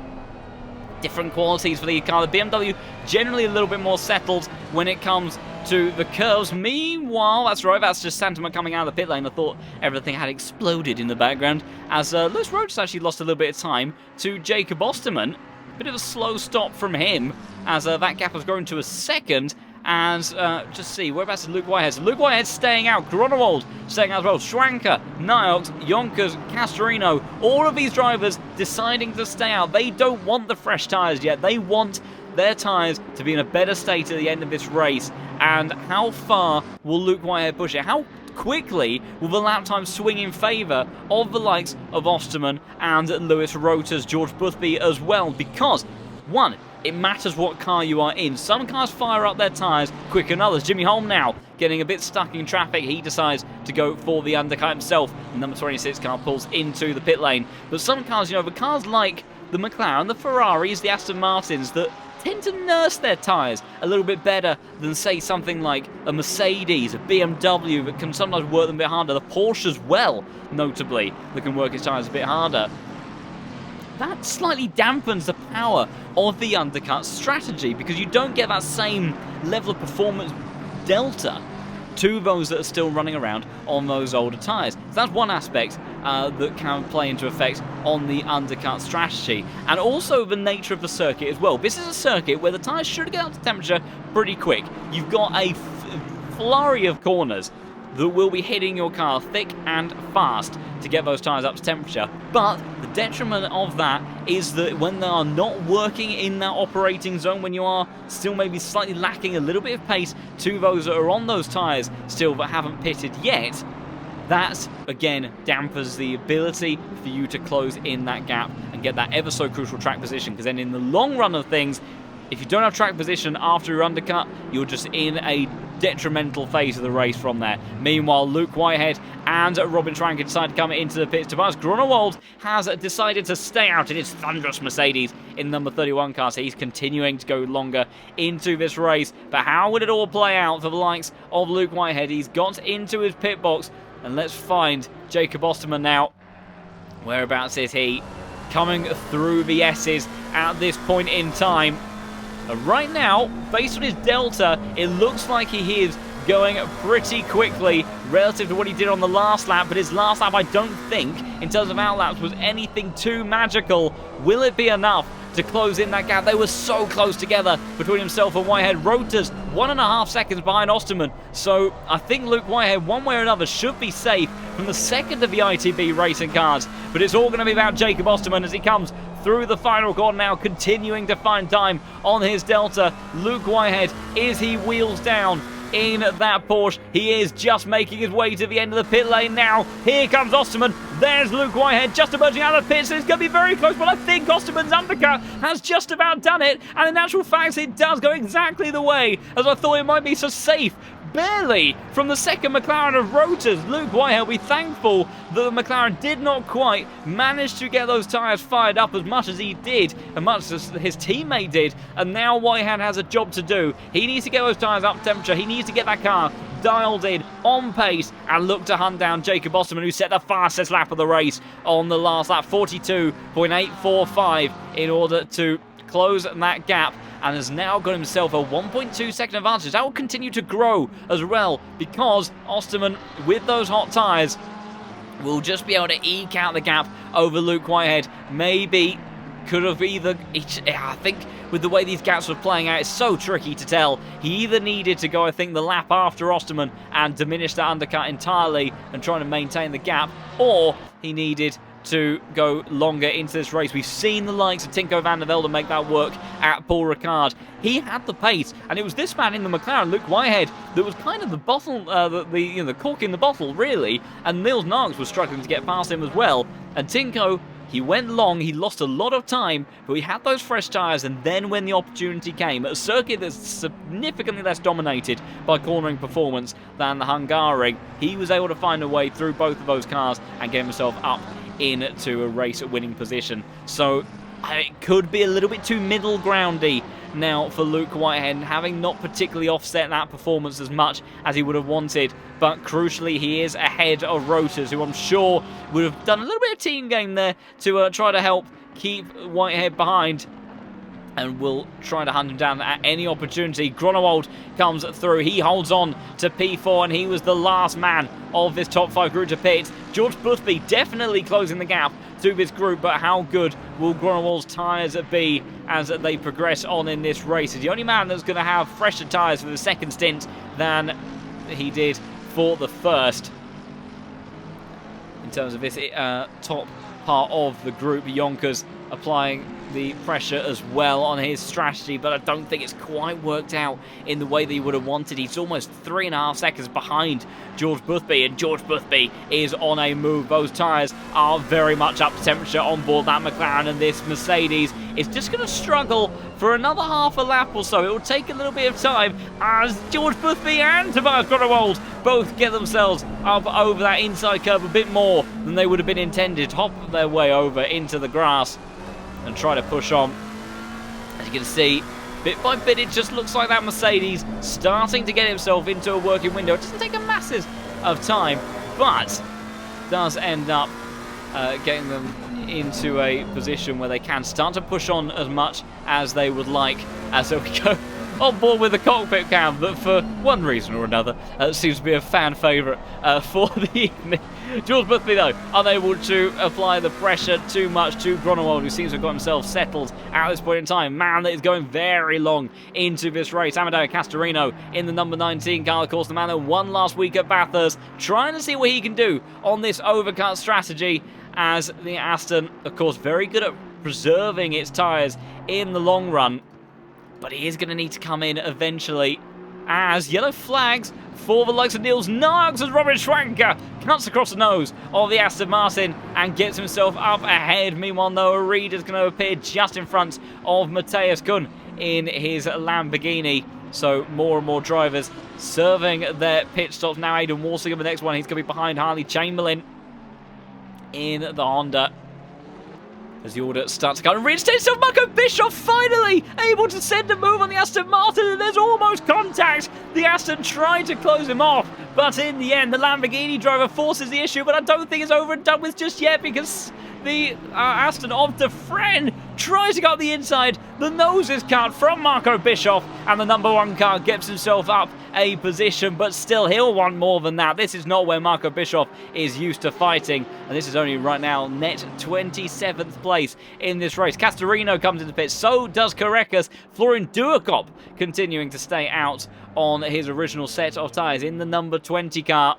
Different qualities for the car. The BMW generally a little bit more settled when it comes to the curves. Meanwhile, that's right, that's just Santama coming out of the pit lane. I thought everything had exploded in the background as Lewis Rhodes actually lost a little bit of time to Jacob Osterman. Bit of a slow stop from him as that gap has grown to a second. And just see, whereabouts is Luke Whitehead? So Luke Whitehead staying out, Gronewald staying out as well, Schwanker, Niox, Yonkers, Castorino, all of these drivers deciding to stay out. They don't want the fresh tyres yet. They want their tyres to be in a better state at the end of this race. And how far will Luke Whitehead push it? How quickly will the lap time swing in favour of the likes of Osterman and Lewis Roters, George Boothby as well? Because, one, it matters what car you are in. Some cars fire up their tyres quicker than others. Jimmy Holm now getting a bit stuck in traffic. He decides to go for the undercut himself. The number 26 car pulls into the pit lane. But some cars, the cars like the McLaren, the Ferraris, the Aston Martins, that tend to nurse their tyres a little bit better than, say, something like a Mercedes, a BMW that can sometimes work them a bit harder. The Porsche as well, notably, that can work its tyres a bit harder. That slightly dampens the power of the undercut strategy because you don't get that same level of performance delta to those that are still running around on those older tyres. So that's one aspect that can play into effect on the undercut strategy. And also the nature of the circuit as well. This is a circuit where the tyres should get up to temperature pretty quick. You've got a flurry of corners that will be hitting your car thick and fast to get those tyres up to temperature. But the detriment of that is that when they are not working in that operating zone, when you are still maybe slightly lacking a little bit of pace to those that are on those tyres still but haven't pitted yet, that again dampers the ability for you to close in that gap and get that ever so crucial track position, because then in the long run of things, if you don't have track position after your undercut, you're just in a detrimental phase of the race from there. Meanwhile, Luke Whitehead and Robin Schwanker decide to come into the pits. Tobias Gronewald has decided to stay out in his thunderous Mercedes in number 31 car, so he's continuing to go longer into this race. But how would it all play out for the likes of Luke Whitehead? He's got into his pit box, and let's find Jacob Osterman now. Whereabouts is he? Coming through the S's at this point in time. Right now, based on his delta, it looks like he is going pretty quickly relative to what he did on the last lap, but his last lap, I don't think, in terms of outlaps, was anything too magical. Will it be enough to close in that gap? They were so close together between himself and Whitehead. Rotors 1.5 seconds behind Osterman, so I think Luke Whitehead, one way or another, should be safe from the second of the ITB racing cars, but it's all going to be about Jacob Osterman as he comes through the final corner now, continuing to find time on his delta. Luke Whitehead, is he wheels down in that Porsche? He is just making his way to the end of the pit lane now. Here comes Osterman. There's Luke Whitehead just emerging out of the pits. It's going to be very close, but I think Osterman's undercut has just about done it. And in actual fact, it does go exactly the way as I thought it might be. So safe, barely, from the second McLaren of Rotors. Luke Whitehead will be thankful that the McLaren did not quite manage to get those tyres fired up as much as he did, and much as his teammate did. And now Whitehead has a job to do. He needs to get those tyres up temperature. He needs to get that car dialed in, on pace, and look to hunt down Jacob Osterman, who set the fastest lap of the race on the last lap, 42.845, in order to close that gap, and has now got himself a 1.2 second advantage. That will continue to grow as well, because Osterman, with those hot tyres, will just be able to eke out the gap over Luke Whitehead. Maybe could have either... I think with the way these gaps were playing out, it's so tricky to tell. He either needed to go, I think, the lap after Osterman and diminish that undercut entirely and trying to maintain the gap, or he needed to go longer into this race. We've seen the likes of Tinko van der Velde make that work at Paul Ricard. He had the pace, and it was this man in the McLaren, Luke Whitehead, that was kind of the bottle, the cork in the bottle, really. And Niels Narks was struggling to get past him as well. And Tinko, he went long, he lost a lot of time, but he had those fresh tyres, and then when the opportunity came, at a circuit that's significantly less dominated by cornering performance than the Hungaroring, he was able to find a way through both of those cars and get himself up into a race winning position. So it could be a little bit too middle groundy now for Luke Whitehead, having not particularly offset that performance as much as he would have wanted, but crucially he is ahead of Rotors, who I'm sure would have done a little bit of team game there to try to help keep Whitehead behind, and will try to hunt him down at any opportunity. Gronewald comes through. He holds on to P4, and he was the last man of this top 5 group to pit. George Boothby definitely closing the gap to this group, but how good will Gronewald's tyres be as they progress on in this race? He's the only man that's going to have fresher tyres for the second stint than he did for the first. In terms of this top part of the group, Yonkers applying the pressure as well on his strategy, but I don't think it's quite worked out in the way that he would have wanted. He's almost 3.5 seconds behind George Boothby, and George Boothby is on a move. Those tyres are very much up to temperature on board that McLaren, and this Mercedes is just going to struggle for another half a lap or so. It will take a little bit of time as George Boothby and Tobias Gronewald both get themselves up over that inside curve a bit more than they would have been intended, hop their way over into the grass and try to push on. As you can see, bit by bit, it just looks like that Mercedes starting to get himself into a working window. It doesn't take a massive of time, but does end up getting them into a position where they can start to push on as much as they would like. As we go on board with the cockpit cam, that for one reason or another seems to be a fan favourite for the evening. George Boothby, though, unable to apply the pressure too much to Gronewald, who seems to have got himself settled at this point in time. Man, that is going very long into this race. Amadeo Castorino in the number 19 car, of course, the man that won last week at Bathurst, trying to see what he can do on this overcut strategy, as the Aston, of course, very good at preserving its tyres in the long run. But he is going to need to come in eventually, as yellow flags for the likes of Niels Narks as Robin Schwanker cuts across the nose of the Aston Martin and gets himself up ahead. Meanwhile, Noah Reid is going to appear just in front of Matthias Kuhn in his Lamborghini. So more and more drivers serving their pit stops. Now Aidan Walsingham, the next one, he's going to be behind Harley Chamberlain in the Honda. As the order starts to go, and reinstates himself, Marco Bischoff finally able to send a move on the Aston Martin, and there's almost contact. The Aston tried to close him off, but in the end, the Lamborghini driver forces the issue, but I don't think it's over and done with just yet, because the Aston of Defren tries to go up the inside. The nose is cut from Marco Bischoff, and the number 1 car gets himself up a position, but still he'll want more than that. This is not where Marco Bischoff is used to fighting, and this is only right now net 27th place in this race. Castorino comes into the pit, so does Karekas. Florian Duakop continuing to stay out on his original set of tyres in the number 20 car.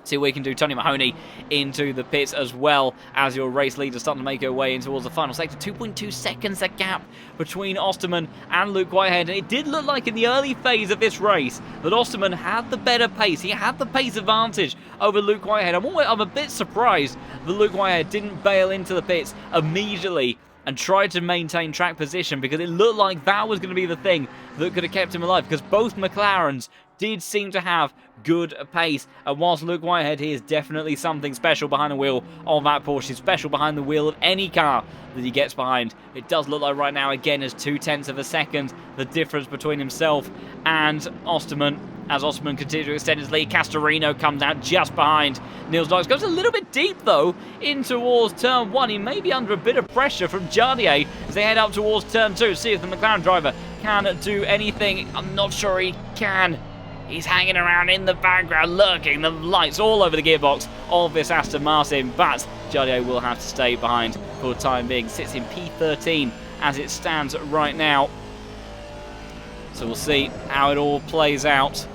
See what we can do. Tony Mahoney into the pits as well, as your race leader starting to make her way in towards the final sector. 2.2 seconds a gap between Osterman and Luke Whitehead, and it did look like in the early phase of this race that Osterman had the better pace. He had the pace advantage over Luke Whitehead. I'm a bit surprised that Luke Whitehead didn't bail into the pits immediately and tried to maintain track position, because it looked like that was going to be the thing that could have kept him alive, because both McLarens did seem to have good pace. And whilst Luke Whitehead, he is definitely something special behind the wheel of that Porsche. He's special behind the wheel of any car that he gets behind. It does look like right now, again, as 0.2 of a second, the difference between himself and Osterman. As Osterman continues to extend his lead, Castorino comes out just behind Niels Narks. Goes a little bit deep, though, in towards turn 1. He may be under a bit of pressure from Jardier as they head up towards turn 2. See if the McLaren driver can do anything. I'm not sure he can. He's hanging around in the background, lurking, the lights all over the gearbox of this Aston Martin, but Jardio will have to stay behind for the time being. Sits in P13 as it stands right now. So we'll see how it all plays out.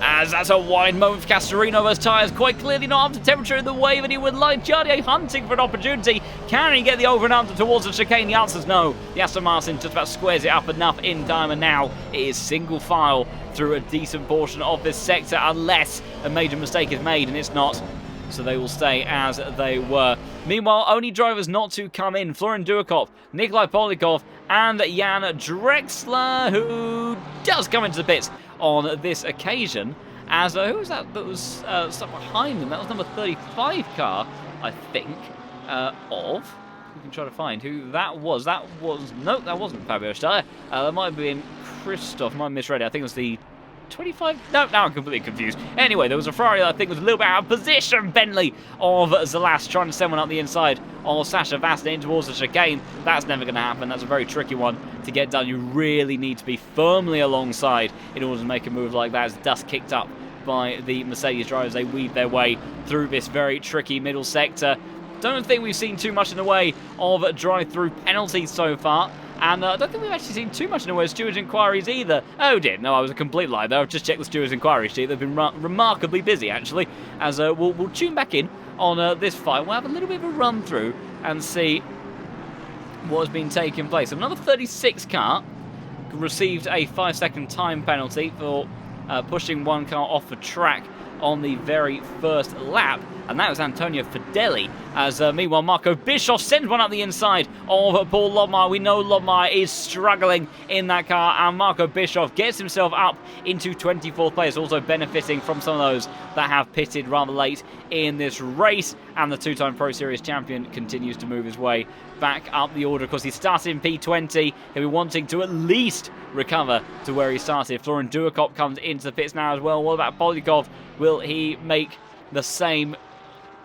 As that's a wide moment for Castorino. Those tyres quite clearly not up to temperature in the way that he would like. Jardio hunting for an opportunity. Can he get the over and under towards the chicane? The answer's no. The Aston Martin just about squares it up enough in time, and now it is single file through a decent portion of this sector, unless a major mistake is made, and it's not. So they will stay as they were. Meanwhile, only drivers not to come in: Florian Duakov, Nikolai Polikov, and Jan Drexler, who does come into the pits on this occasion. As who was that was stuck behind them? That was number 35 car, I think, of... We can try to find who that was. Nope, that wasn't Fabio Steyer. That might have been Christoph. Might have misread it. I think it was the 25? No, now I'm completely confused. Anyway, there was a Ferrari that I think was a little bit out of position. Bentley of Zalas trying to send one up the inside of Sasha Vasta in towards the chicane. That's never going to happen. That's a very tricky one to get done. You really need to be firmly alongside in order to make a move like that. As dust kicked up by the Mercedes drivers, they weave their way through this very tricky middle sector. Don't think we've seen too much in the way of drive-through penalties so far. And I don't think we've actually seen too much in the way of stewards' inquiries either. Oh dear, no, I was a complete lie there. I've just checked the stewards' inquiry sheet. They've been remarkably busy, actually. As we'll tune back in on this fight. We'll have a little bit of a run through and see what has been taking place. Another 36 car received a 5-second time penalty for pushing one car off the track on the very first lap, and that was Antonio Fedeli. As meanwhile, Marco Bischoff sends one up the inside of Paul Lobmeyer. We know Lobmeyer is struggling in that car, and Marco Bischoff gets himself up into 24th place, also benefiting from some of those that have pitted rather late in this race. And the two-time Pro Series champion continues to move his way back up the order, because he started in P20. He'll be wanting to at least recover to where he started. Florian Duakop comes into the pits now as well. What about Polikov? Will he make the same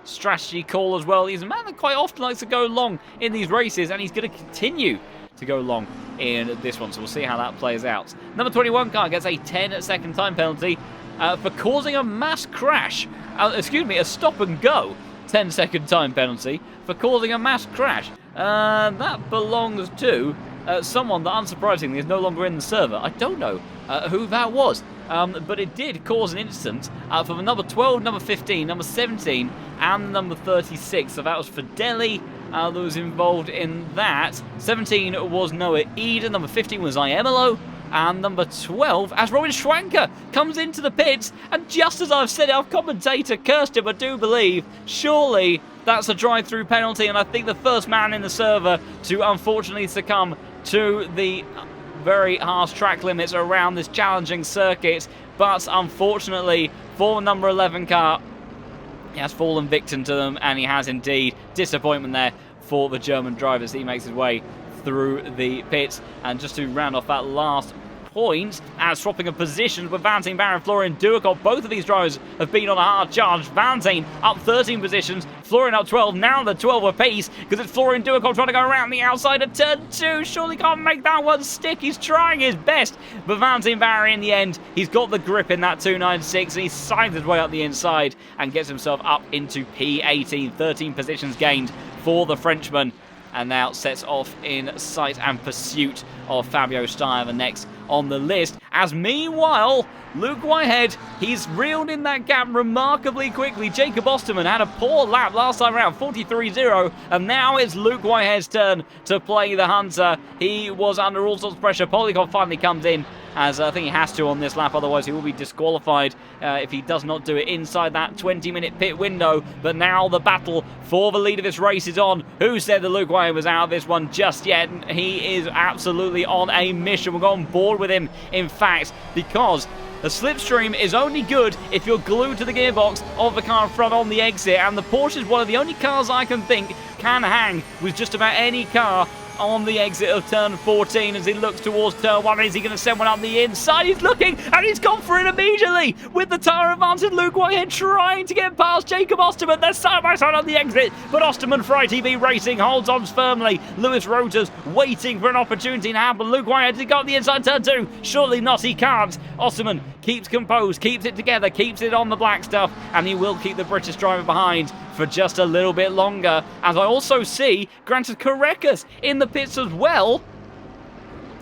strategy call as well? He's a man that quite often likes to go long in these races, and he's going to continue to go long in this one, so we'll see how that plays out. Number 21 car gets a 10-second time penalty for causing a mass crash. A stop and go 10-second time penalty for causing a mass crash. That belongs to someone that, unsurprisingly, is no longer in the server. I don't know who that was. But it did cause an incident for the number 12, number 15, number 17, and number 36. So that was Fedeli that was involved in that. 17 was Noah Eden, number 15 was Iemelo, and number 12, as Robin Schwanker comes into the pits, and just as I've said it, our commentator cursed him, I do believe. Surely that's a drive-through penalty, and I think the first man in the server to unfortunately succumb to the very harsh track limits around this challenging circuit. But unfortunately for number 11 car, he has fallen victim to them, and he has indeed. Disappointment there for the German drivers. He makes his way through the pits. And just to round off that last point, as swapping of positions with Valentine Barron and Florian Duakov. Both of these drivers have been on a hard charge. Valentine up 13 positions, Florian up 12. Now the 12 apiece, because it's Florian Duakov trying to go around the outside of turn 2. Surely can't make that one stick. He's trying his best, but Valentine Barron in the end, he's got the grip in that 296, and he signs his way up the inside and gets himself up into P18. 13 positions gained for the Frenchman, and now sets off in sight and pursuit of Fabio Steyer, the next on the list. As meanwhile, Luke Whitehead, he's reeled in that gap remarkably quickly. Jacob Osterman had a poor lap last time around, 43.0, and now it's Luke Whitehead's turn to play the hunter. He was under all sorts of pressure. Polikov finally comes in, as I think he has to on this lap, otherwise he will be disqualified if he does not do it inside that 20-minute pit window. But now the battle for the lead of this race is on. Who said that Luke Whitehead was out of this one just yet? He is absolutely on a mission. We'll go on board with him, in fact, because the slipstream is only good if you're glued to the gearbox of the car in front on the exit, and the Porsche is one of the only cars I can think can hang with just about any car on the exit of turn 14 as he looks towards turn 1. Is he going to send one up the inside? He's looking, and he's gone for it immediately with the tyre advantage. Luke Whitehead trying to get past Jacob Osterman. They're side by side on the exit, but Osterman for ITV Racing holds on firmly. Lewis Rotors waiting for an opportunity to happen. Luke Whitehead to go up the inside turn 2. Surely not, he can't. Osterman keeps composed, keeps it together, keeps it on the black stuff, and he will keep the British driver behind for just a little bit longer. As I also see Granted Correcas in the pits as well.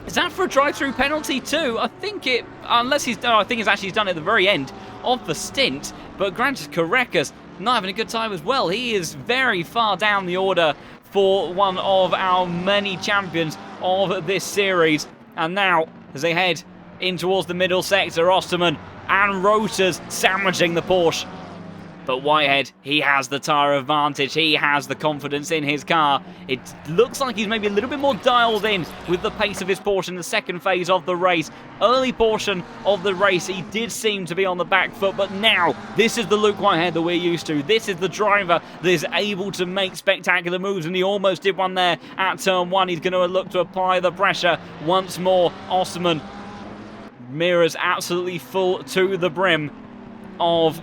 Is that for a drive-through penalty too? I think it, unless he's done, I think he's done it at the very end of the stint. But Granted Correcas not having a good time as well. He is very far down the order for one of our many champions of this series. And now, as they head in towards the middle sector, Osterman and Rotors sandwiching the Porsche. But Whitehead, he has the tyre advantage. He has the confidence in his car. It looks like he's maybe a little bit more dialed in with the pace of his Porsche in the second phase of the race. Early portion of the race, he did seem to be on the back foot, but now this is the Luke Whitehead that we're used to. This is the driver that is able to make spectacular moves, and he almost did one there at turn 1. He's going to look to apply the pressure once more. Osterman mirrors absolutely full to the brim of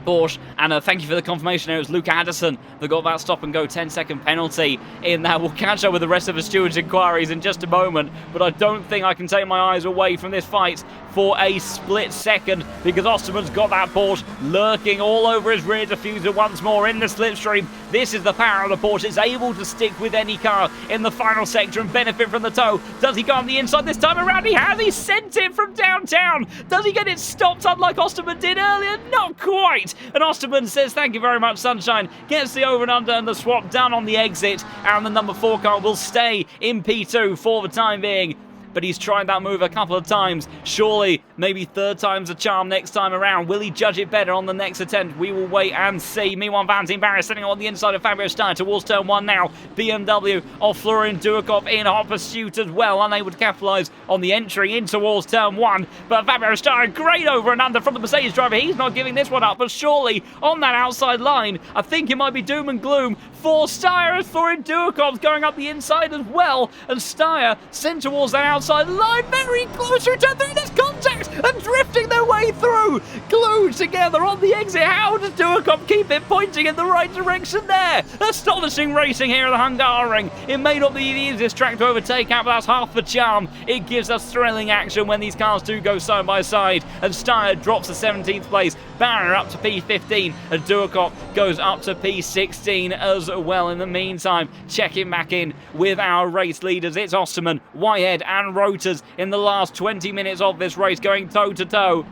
Porsche, and thank you for the confirmation. It was Luke Addison that got that stop and go 10-second penalty in that. We'll catch up with the rest of the stewards' inquiries in just a moment, but I don't think I can take my eyes away from this fight for a split second, because Osterman's got that Porsche lurking all over his rear diffuser once more in the slipstream. This is the power of the Porsche. It's able to stick with any car in the final sector and benefit from the tow. Does he go on the inside this time around? He has. He sent it from downtown. Does he get it stopped unlike Osterman did earlier? Not quite. And Osterman says, thank you very much, Sunshine. Gets the over and under and the swap done on the exit. And the number 4 car will stay in P2 for the time being. But he's tried that move a couple of times. Surely, maybe third time's a charm next time around. Will he judge it better on the next attempt? We will wait and see. Meanwhile, Valentin Barrier sitting on the inside of Fabio Stein towards turn 1 now. BMW of Florian Duakov in hot pursuit as well. Unable to capitalise on the entry in towards turn 1. But Fabio Stein, great over and under from the Mercedes driver. He's not giving this one up. But surely, on that outside line, I think it might be doom and gloom for Steyer, as Florian Duakov's going up the inside as well. And Steyer sent towards that outside line, very close to turn 3. There's contact and drifting their way through, glued together on the exit. How does Duakov keep it pointing in the right direction there? Astonishing racing here at the Hungaroring. It may not be the easiest track to overtake at, but that's half the charm. It gives us thrilling action when these cars do go side by side. And Steyer drops to 17th place, Barrier up to P15, and Duakov goes up to P16 as well. In the meantime, checking back in with our race leaders, it's Osterman, Whitehead and Rotors in the last 20 minutes of this race, going toe-to-toe.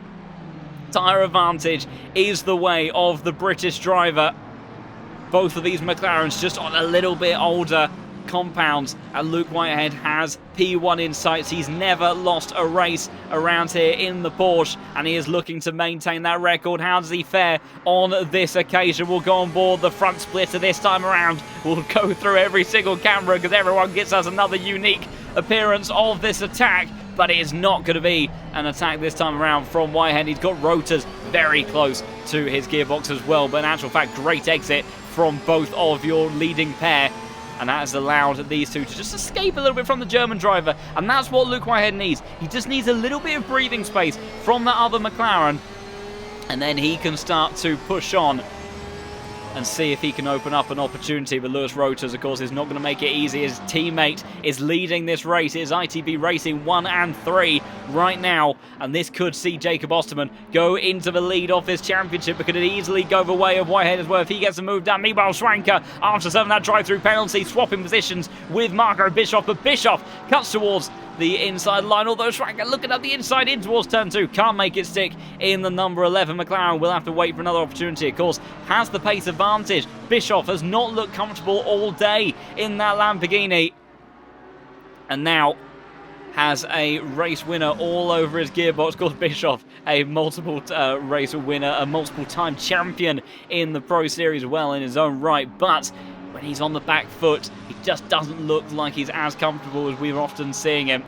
Tyre advantage is the way of the British driver. Both of these McLarens just on a little bit older compounds, and Luke Whitehead has P1 in sights. He's never lost a race around here in the Porsche, and he is looking to maintain that record. How does he fare on this occasion? We'll go on board the front splitter this time around. We'll go through every single camera because everyone gets us another unique appearance of this attack, but it is not going to be an attack this time around from Whitehead. He's got Rotors very close to his gearbox as well, but in actual fact, great exit from both of your leading pair. And that has allowed these two to just escape a little bit from the German driver. And that's what Luke Whitehead needs. He just needs a little bit of breathing space from that other McLaren. And then he can start to push on and see if he can open up an opportunity. But Lewis Rotors, of course, is not going to make it easy. His teammate is leading this race. It is ITB Racing 1 and 3 right now. And this could see Jacob Osterman go into the lead of this championship. But could it easily go the way of Whitehead as well if he gets a move down? Meanwhile, Schwanker, after serving that drive-through penalty, swapping positions with Marco Bischoff. But Bischoff cuts towards the inside line, although Schwanker looking at the inside in towards turn 2. Can't make it stick in the number 11 McLaren. Will have to wait for another opportunity. Of course, has the pace advantage. Bischoff has not looked comfortable all day in that Lamborghini, and now has a race winner all over his gearbox. Of course, Bischoff, a multiple race winner, a multiple time champion in the Pro Series, well in his own right, but when he's on the back foot, he just doesn't look like he's as comfortable as we're often seeing him.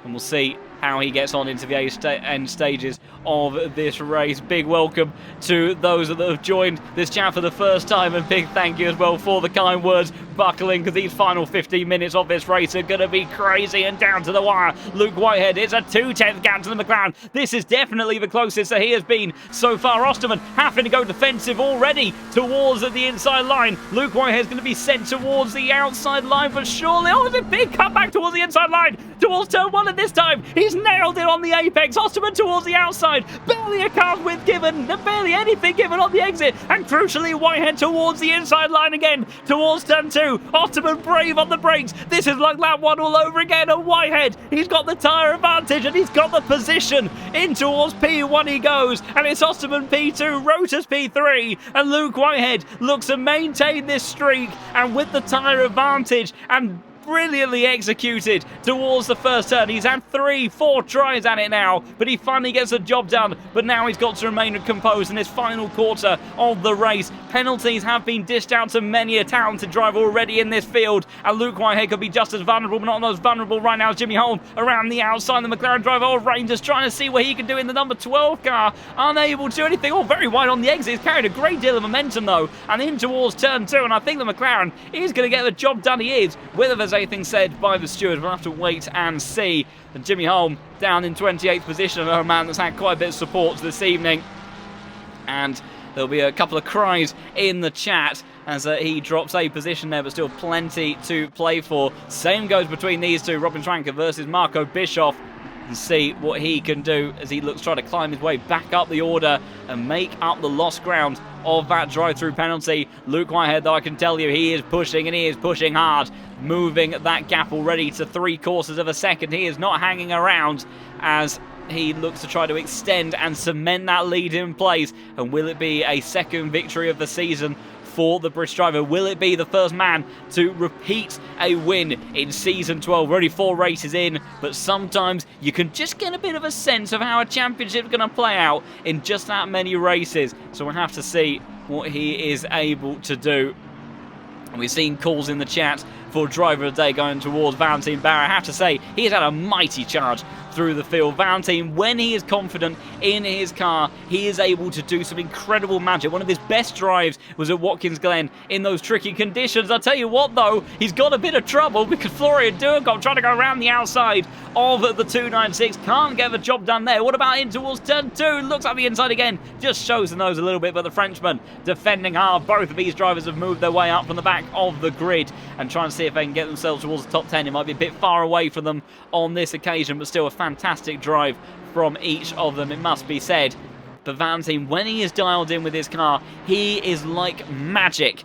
And we'll see how he gets on into the end stages of this race. Big welcome to those that have joined this chat for the first time, and big thank you as well for the kind words. buckle in because these final 15 minutes of this race are going to be crazy and down to the wire. Luke Whitehead is a 2/10 gap to the McLaren. This is definitely the closest that he has been so far. Osterman having to go defensive already towards the inside line. Luke Whitehead's going to be sent towards the outside line, but surely, oh, it's a big cutback towards the inside line, towards turn 1, and this time he's nailed it on the apex. Osterman towards the outside, barely a car's width given, barely anything given on the exit, and crucially Whitehead towards the inside line again, towards turn 2. Osterman brave on the brakes. This is like lap 1 all over again, and Whitehead, he's got the tyre advantage and he's got the position. In towards P1 he goes, and it's Osterman P2, Rotas P3, and Luke Whitehead looks to maintain this streak, and with the tyre advantage and brilliantly executed towards the first turn. He's had 3-4 tries at it now, but he finally gets the job done. But now he's got to remain composed in this final quarter of the race. Penalties have been dished out to many a talented driver already in this field, and Luke Whitehead could be just as vulnerable, but not as vulnerable right now as Jimmy Holm around the outside. The McLaren driver of Rangers trying to see what he can do in the number 12 car, unable to do anything. Oh, very wide on the exit. He's carried a great deal of momentum though, and in towards turn 2, and I think the McLaren is going to get the job done. He is. Whether there's anything said by the steward, we'll have to wait and see. And Jimmy Holm down in 28th position, a man that's had quite a bit of support this evening, and there'll be a couple of cries in the chat as he drops a position there, but still plenty to play for. Same goes between these two, Robin Schwanker versus Marco Bischoff, and see what he can do as he looks to try to climb his way back up the order and make up the lost ground of that drive-through penalty. Luke Whitehead, though, I can tell you, he is pushing, and he is pushing hard, moving that gap already to 3/4 of a second. He is not hanging around as he looks to try to extend and cement that lead in place. And will it be a second victory of the season for the British driver? Will it be the first man to repeat a win in season 12? We're only 4 races in, but sometimes you can just get a bit of a sense of how a championship is going to play out in just that many races. So we'll have to see what he is able to do. And we've seen calls in the chat for driver of the day going towards Valentin Barra. I have to say, he has had a mighty charge through the field. Valentin, when he is confident in his car, he is able to do some incredible magic. One of his best drives was at Watkins Glen in those tricky conditions. I'll tell you what though, he's got a bit of trouble because Florian Durkop trying to go around the outside of the 296, can't get the job done there. What about in towards turn 2? Looks like the inside again, just shows the nose a little bit, but the Frenchman defending hard. Both of these drivers have moved their way up from the back of the grid and trying to see if they can get themselves towards the top 10. It might be a bit far away from them on this occasion, but still a fantastic drive from each of them, it must be said. But Valentin, when he is dialed in with his car, he is like magic.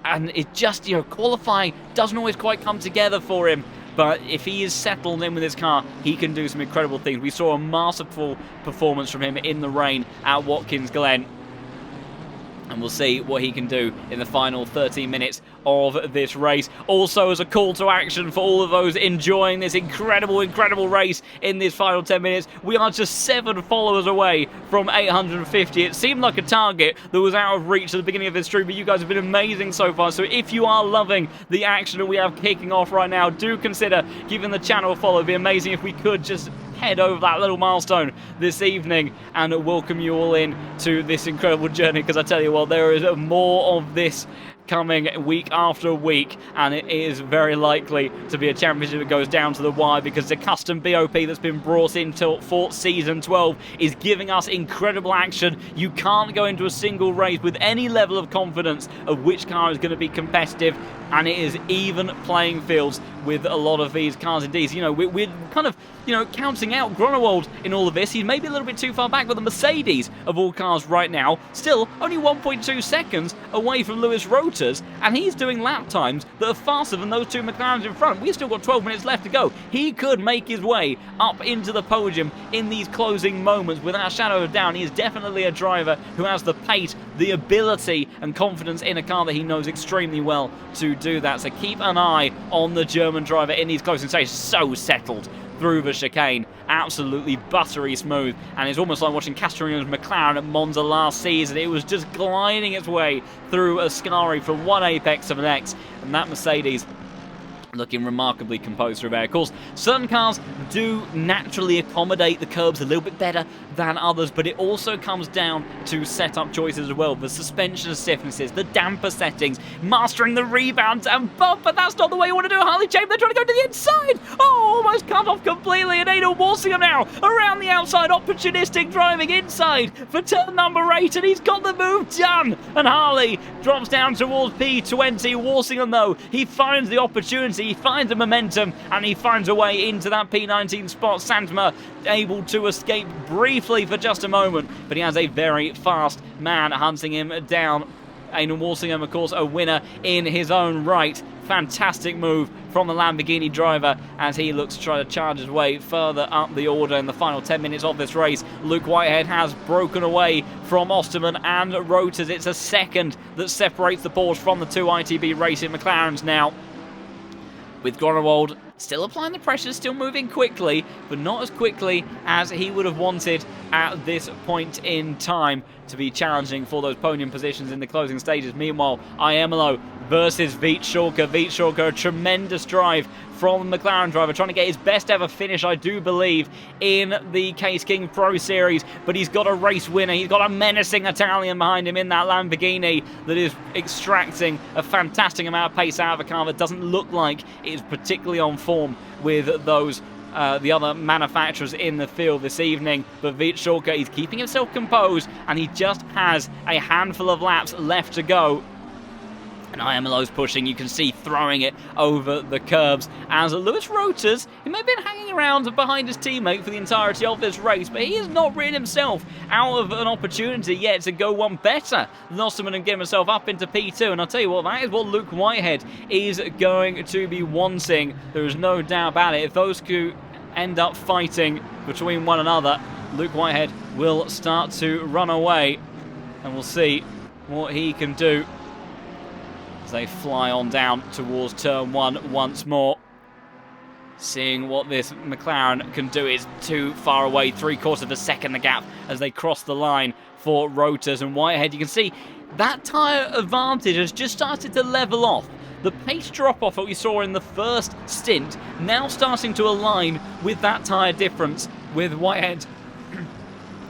And it just, qualifying doesn't always quite come together for him. But if he is settled in with his car, he can do some incredible things. We saw a masterful performance from him in the rain at Watkins Glen. And we'll see what he can do in the final 13 minutes of this race. Also, as a call to action for all of those enjoying this incredible race in this final 10 minutes, we are just 7 followers away from 850. It seemed like a target that was out of reach at the beginning of this stream, but you guys have been amazing so far. So if you are loving the action that we have kicking off right now, do consider giving the channel a follow. It'd be amazing if we could just head over that little milestone this evening and welcome you all in to this incredible journey, because I tell you what, there is more of this coming week after week, and it is very likely to be a championship that goes down to the wire, because the custom BOP that's been brought in for season 12 is giving us incredible action. You can't go into a single race with any level of confidence of which car is going to be competitive, and it is even playing fields with a lot of these cars indeed. We're kind of, counting out Grunewald in all of this. He's maybe a little bit too far back, but the Mercedes of all cars right now, still only 1.2 seconds away from Lewis Roters, and he's doing lap times that are faster than those 2 McLarens in front. We've still got 12 minutes left to go. He could make his way up into the podium in these closing moments without a shadow of a doubt. He is definitely a driver who has the pace, the ability and confidence in a car that he knows extremely well to do that. So keep an eye on the German driver in these closing stages. So settled through the chicane, absolutely buttery smooth, and it's almost like watching Castellino's McLaren at Monza last season. It was just gliding its way through Ascari from one apex to the next, and that Mercedes looking remarkably composed through there. Of course, certain cars do naturally accommodate the curbs a little bit better than others, but it also comes down to setup choices as well. The suspension stiffnesses, the damper settings, mastering the rebounds, but that's not the way you want to do it. Harley Chamber, they're trying to go to the inside. Oh, almost cut off completely, and Adel Walsingham now around the outside, opportunistic driving inside for turn number 8, and he's got the move done. And Harley drops down towards P20. Walsingham, though, he finds the opportunity. He finds the momentum, and he finds a way into that P19 spot. Santama able to escape briefly for just a moment, but he has a very fast man hunting him down. Aiden Walsingham, of course, a winner in his own right. Fantastic move from the Lamborghini driver as he looks to try to charge his way further up the order in the final 10 minutes of this race. Luke Whitehead has broken away from Osterman and Rotors. It's a second that separates the Porsche from the two ITB Racing McLarens now, with Gronewald still applying the pressure, still moving quickly, but not as quickly as he would have wanted at this point in time to be challenging for those podium positions in the closing stages. Meanwhile, Iemelo versus Veet Shorker. Veet Shorker, a tremendous drive from the McLaren driver, trying to get his best ever finish, I do believe, in the Case King Pro Series, but he's got a race winner. He's got a menacing Italian behind him in that Lamborghini that is extracting a fantastic amount of pace out of a car that doesn't look like it's particularly on form with those the other manufacturers in the field this evening. But Veet Shorker, he's keeping himself composed, and he just has a handful of laps left to go. And Iemelo's pushing, you can see, throwing it over the curbs. As Lewis Rotors, he may have been hanging around behind his teammate for the entirety of this race, but he has not ridden himself out of an opportunity yet to go one better than Osterman and get himself up into P2. And I'll tell you what, that is what Luke Whitehead is going to be wanting. There is no doubt about it. If those two end up fighting between one another, Luke Whitehead will start to run away, and we'll see what he can do. They fly on down towards turn 1 once more. Seeing what this McLaren can do. Is too far away, 3/4 of a second the gap as they cross the line for Rotors and Whitehead. You can see that tyre advantage has just started to level off. The pace drop-off that we saw in the first stint now starting to align with that tyre difference, with Whitehead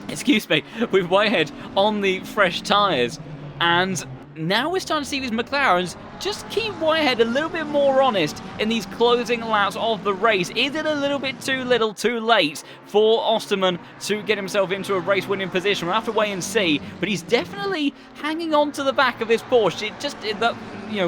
excuse me, with Whitehead on the fresh tyres. And now we're starting to see these McLarens just keep Whitehead a little bit more honest in these closing laps of the race. Is it a little bit too little, too late for Osterman to get himself into a race-winning position? We'll have to wait and see, but he's definitely hanging on to the back of this Porsche.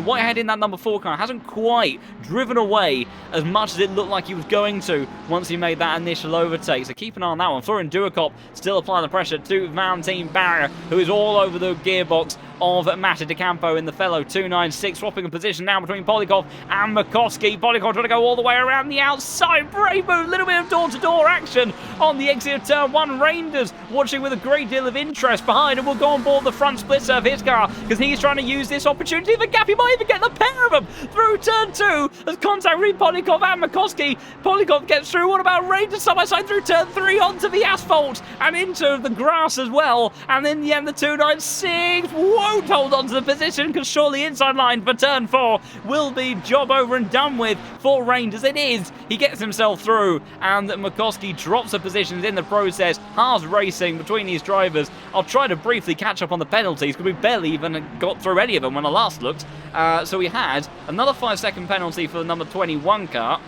Whitehead in that number 4 car hasn't quite driven away as much as it looked like he was going to once he made that initial overtake. So keep an eye on that one. Florian Duacop still applying the pressure to Valentin Barrier, who is all over the gearbox of Mata De Campo in the fellow 296, swapping a position now between Polikov and Makoski. Polikov trying to go all the way around the outside. Brave move, a little bit of door-to-door action on the exit of turn 1. Reinders watching with a great deal of interest behind, and will go on board the front splitter of his car because he's trying to use this opportunity. The gap, he might even get the pair of them through turn 2 as contact between Polikov and Makoski. Polikov gets through. What about Reinders side by side through turn 3 onto the asphalt and into the grass as well? And in the end, the 296 won't hold on to the position because surely inside line for turn 4 will be job over and done with for Reinders. It is. He gets himself through, and Makoski drops the positions in the process. Haas racing between these drivers. I'll try to briefly catch up on the penalties because we barely even got through any of them when I last looked. So we had another 5-second penalty for the number 21 car.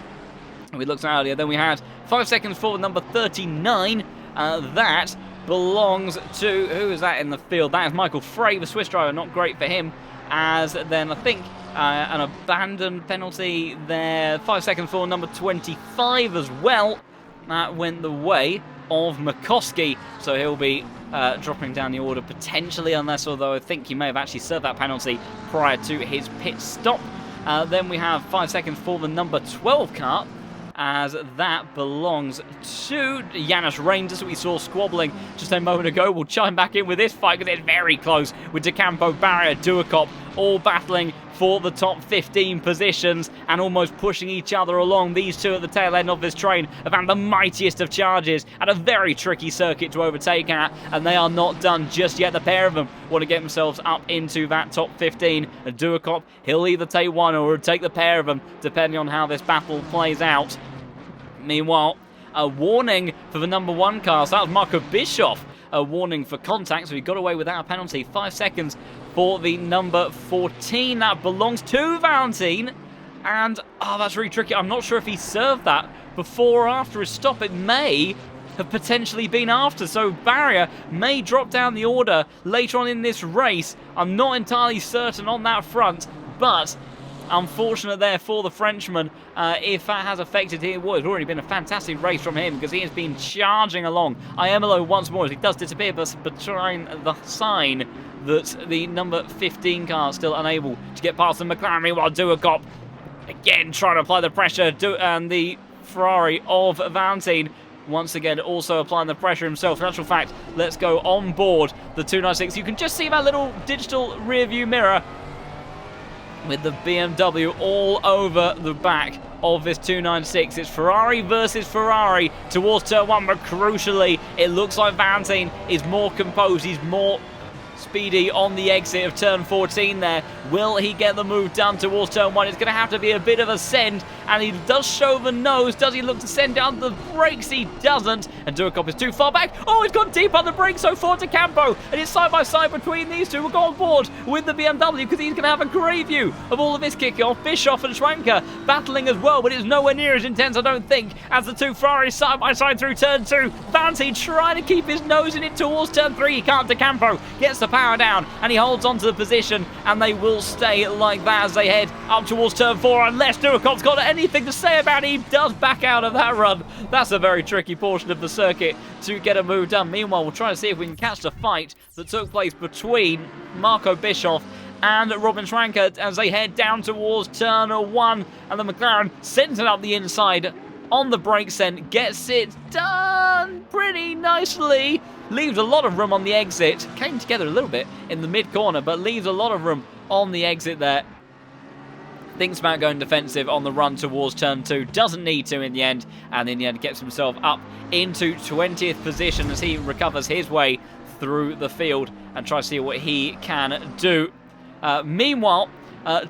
We looked at earlier. Then we had 5 seconds for the number 39. That belongs to, who is that in the field? That is Michael Frey, the Swiss driver. Not great for him. As then I think an abandoned penalty there. 5 seconds for number 25 as well. That went the way of Makoski, so he'll be dropping down the order potentially, although I think he may have actually served that penalty prior to his pit stop. Then we have 5 seconds for the number 12 car, as that belongs to Janis Reinders, that we saw squabbling just a moment ago. We'll chime back in with this fight because it's very close with De Campo, Barrier, Duacop all battling for the top 15 positions and almost pushing each other along. These two at the tail end of this train have had the mightiest of charges at a very tricky circuit to overtake at, and they are not done just yet. The pair of them want to get themselves up into that top 15. And Duacop, he'll either take one or take the pair of them, depending on how this battle plays out. Meanwhile, a warning for the number 1 car. So that was Marco Bischoff. A warning for contact, so he got away without a penalty. 5 seconds for the number 14. That belongs to Valentine. And, that's really tricky. I'm not sure if he served that before or after his stop. It may have potentially been after, so Barrier may drop down the order later on in this race. I'm not entirely certain on that front, but unfortunate there for the Frenchman. If that has affected him, well, it's already been a fantastic race from him because he has been charging along. Iemelo once more as he does disappear, but trying the sign that the number 15 car is still unable to get past the McLaren. Meanwhile, Duacop again trying to apply the pressure, and the Ferrari of Valentine once again also applying the pressure himself. In actual fact, let's go on board the 296. You can just see that little digital rear view mirror with the BMW all over the back of this 296. It's Ferrari versus Ferrari towards turn 1, but crucially, it looks like Valentine is more composed. He's more speedy on the exit of turn 14 there. Will he get the move done towards turn 1? It's going to have to be a bit of a send, and he does show the nose. Does he look to send down the brakes? He doesn't, and Duacop is too far back. Oh, he's gone deep on the brakes, so forward to Campo, and it's side by side between these two. We'll go on board with the BMW because he's going to have a great view of all of this kickoff. Bischoff and Schwanker battling as well, but it's nowhere near as intense, I don't think, as the two Ferraris side by side through turn 2. Valentine trying to keep his nose in it towards turn 3. He can't. De Campo gets the power down, and he holds on to the position, and they will stay like that as they head up towards turn 4, unless Duacop's got anything to say about it. He does back out of that run. That's a very tricky portion of the circuit to get a move done. Meanwhile, we'll try to see if we can catch the fight that took place between Marco Bischoff and Robin Schwanker as they head down towards turn 1, and the McLaren sends it up the inside on the brakes then, gets it done pretty nicely. Leaves a lot of room on the exit. Came together a little bit in the mid-corner, but leaves a lot of room on the exit there. Thinks about going defensive on the run towards turn 2. Doesn't need to in the end. And in the end gets himself up into 20th position as he recovers his way through the field and tries to see what he can do. Meanwhile,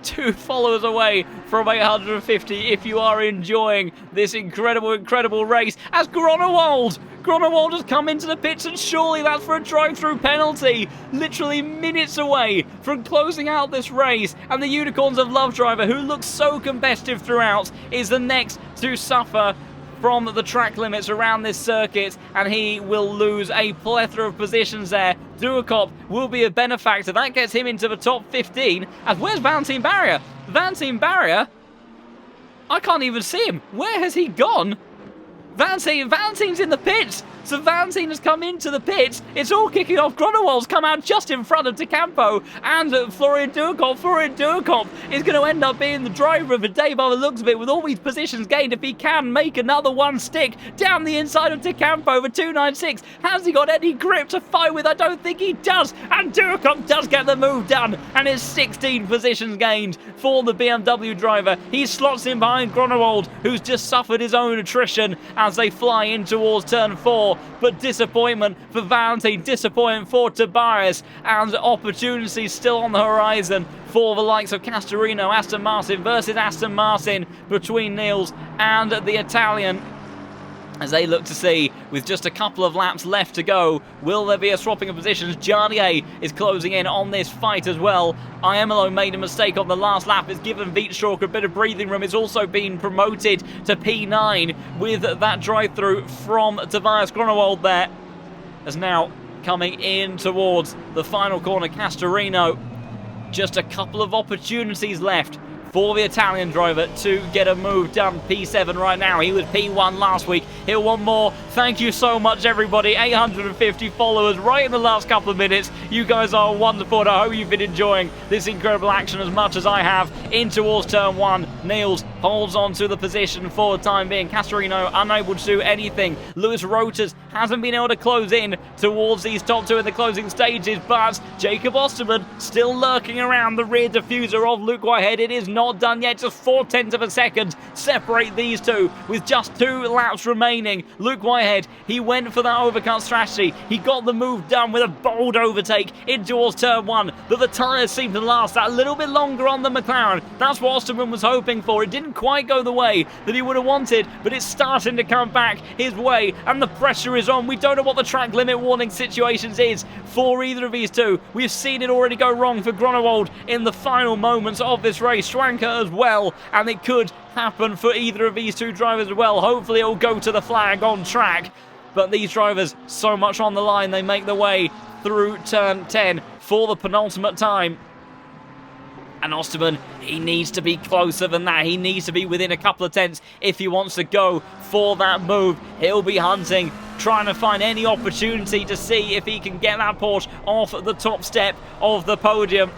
2 followers away from 850 if you are enjoying this incredible race as Gronewald has come into the pits, and surely that's for a drive-through penalty. Literally minutes away from closing out this race, and the Unicorns of Love Driver, who looks so competitive throughout, is the next to suffer from the track limits around this circuit, and he will lose a plethora of positions there. Duacop will be a benefactor. That gets him into the top 15. And where's Valentine Barrier? Valentine Barrier? I can't even see him. Where has he gone? Valentine's in the pits. So Valentine has come into the pits. It's all kicking off. Gronewald's come out just in front of De Campo and Florian Duacop. Florian Duacop is going to end up being the driver of the day by the looks of it, with all these positions gained. If he can make another one stick down the inside of De Campo, the 296, has he got any grip to fight with? I don't think he does. And Duacop does get the move done, and it's 16 positions gained for the BMW driver. He slots in behind Gronewald, who's just suffered his own attrition as they fly in towards turn 4. But disappointment for Valentine, disappointment for Tobias, and opportunities still on the horizon for the likes of Castorino. Aston Martin versus Aston Martin between Niels and the Italian, as they look to see, with just a couple of laps left to go, will there be a swapping of positions? Jardier is closing in on this fight as well. Iemelo made a mistake on the last lap. It's given Wietschork a bit of breathing room. It's also been promoted to P9 with that drive-through from Tobias Gronewald there. As now coming in towards the final corner, Castorino. Just a couple of opportunities left for the Italian driver to get a move done. P7 right now. He was P1 last week. He'll want more. Thank you so much, everybody. 850 followers right in the last couple of minutes. You guys are wonderful, and I hope you've been enjoying this incredible action as much as I have. In towards turn 1. Niels holds on to the position for the time being. Castorino unable to do anything. Lewis Roters hasn't been able to close in towards these top two in the closing stages, but Jacob Osterman still lurking around the rear diffuser of Luke Whitehead. It is not done yet. Just 0.4 of a second separate these two with just 2 laps remaining. Luke Whitehead, he went for that overcut strategy. He got the move done with a bold overtake in towards turn 1, but the tyres seemed to last that little bit longer on the McLaren. That's what Osterman was hoping for. It didn't quite go the way that he would have wanted, but it's starting to come back his way, and the pressure is on. We don't know what the track limit warning situations is for either of these two. We've seen it already go wrong for Groenewold in the final moments of this race, Schwanker as well, and it could happen for either of these two drivers as well. Hopefully it will go to the flag on track, but these drivers, so much on the line, they make their way through turn 10 for the penultimate time. And Osterman, he needs to be closer than that. He needs to be within a couple of tenths if he wants to go for that move. He'll be hunting, trying to find any opportunity to see if he can get that Porsche off the top step of the podium.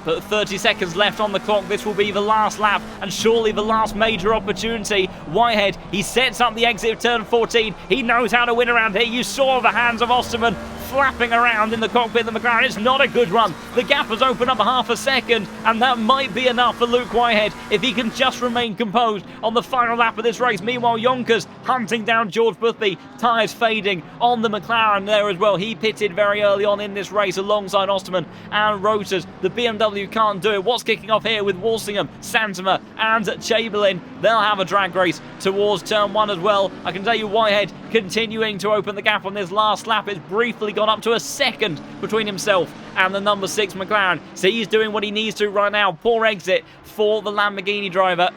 But 30 seconds left on the clock. This will be the last lap and surely the last major opportunity. Whitehead, he sets up the exit of turn 14. He knows how to win around here. You saw the hands of Osterman flapping around in the cockpit of the McLaren. It's not a good run. The gap has opened up half a second, and that might be enough for Luke Whitehead if he can just remain composed on the final lap of this race. Meanwhile, Yonkers hunting down George Boothby, tyres fading on the McLaren there as well. He pitted very early on in this race alongside Osterman and Rotors. The BMW can't do it. What's kicking off here with Walsingham, Santimer and Chamberlain? They'll have a drag race towards turn 1 as well. I can tell you Whitehead continuing to open the gap on this last lap. It's briefly gone up to a second between himself and the number 6 McLaren. So he's doing what he needs to right now. Poor exit for the Lamborghini driver.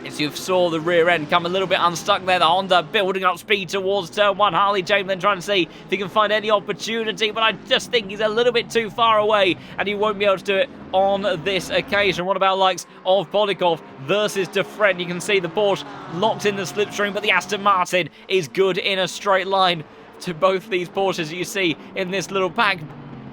As you saw the rear end come a little bit unstuck there. The Honda building up speed towards turn 1. Harley Chamberlain trying to see if he can find any opportunity, but I just think he's a little bit too far away and he won't be able to do it on this occasion. What about likes of Polikov versus Defren? You can see the Porsche locked in the slipstream, but the Aston Martin is good in a straight line to both these Porsches you see in this little pack.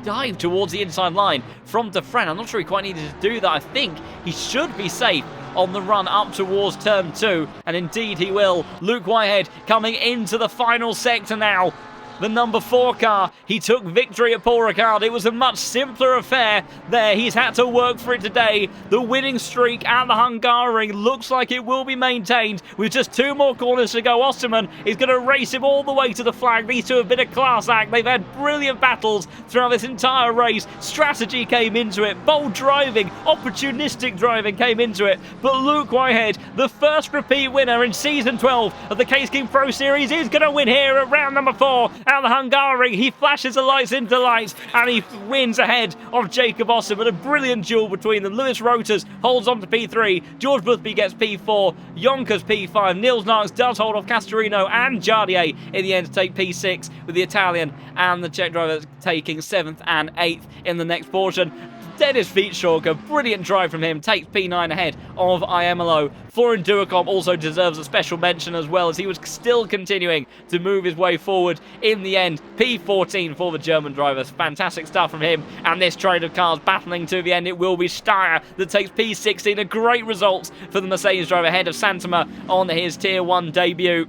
Dive towards the inside line from Defren. I'm not sure he quite needed to do that. I think he should be safe on the run up towards turn 2, and indeed he will. Luke Whitehead coming into the final sector now. The number 4 car, he took victory at Paul Ricard. It was a much simpler affair there. He's had to work for it today. The winning streak at the Hungaroring looks like it will be maintained with just 2 more corners to go. Osterman is going to race him all the way to the flag. These two have been a class act. They've had brilliant battles throughout this entire race. Strategy came into it. Bold driving, opportunistic driving came into it. But Luke Whitehead, the first repeat winner in Season 12 of the Case King Pro Series, is going to win here at round number 4. At the Hungaroring, he flashes the lights into lights and he wins ahead of Jacob Osterman. A brilliant duel between them. Lewis Rotors holds on to P3, George Boothby gets P4, Yonkers P5, Nils Narks does hold off Castorino and Jardier in the end to take P6, with the Italian and the Czech driver taking 7th and 8th in the next portion. Dennis Fietschook, a brilliant drive from him, takes P9 ahead of Iemelo. Florin Duacom also deserves a special mention as well, as he was still continuing to move his way forward in the end. P14 for the German drivers. Fantastic stuff from him. And this train of cars battling to the end. It will be Steyer that takes P16. A great result for the Mercedes driver ahead of Santimer on his Tier 1 debut.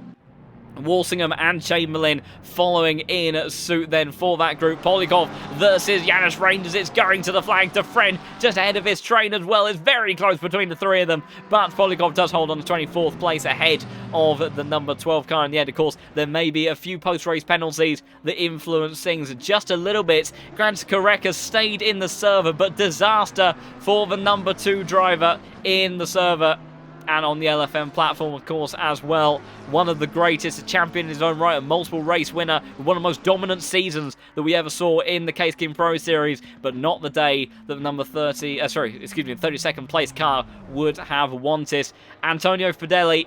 Walsingham and Chamberlain following in suit then for that group. Polikov versus Janis Rangers. It's going to the flag. Defren just ahead of his train as well. It's very close between the 3 of them, but Polikov does hold on to 24th place ahead of the number 12 car in the end. Of course, there may be a few post-race penalties that influence things just a little bit. Grant Korek has stayed in the server, but disaster for the number 2 driver in the server. And on the LFM platform, of course, as well. One of the greatest, a champion in his own right, a multiple race winner, one of the most dominant seasons that we ever saw in the Case King Pro Series, but not the day that the number 32nd place car would have wanted. Antonio Fedeli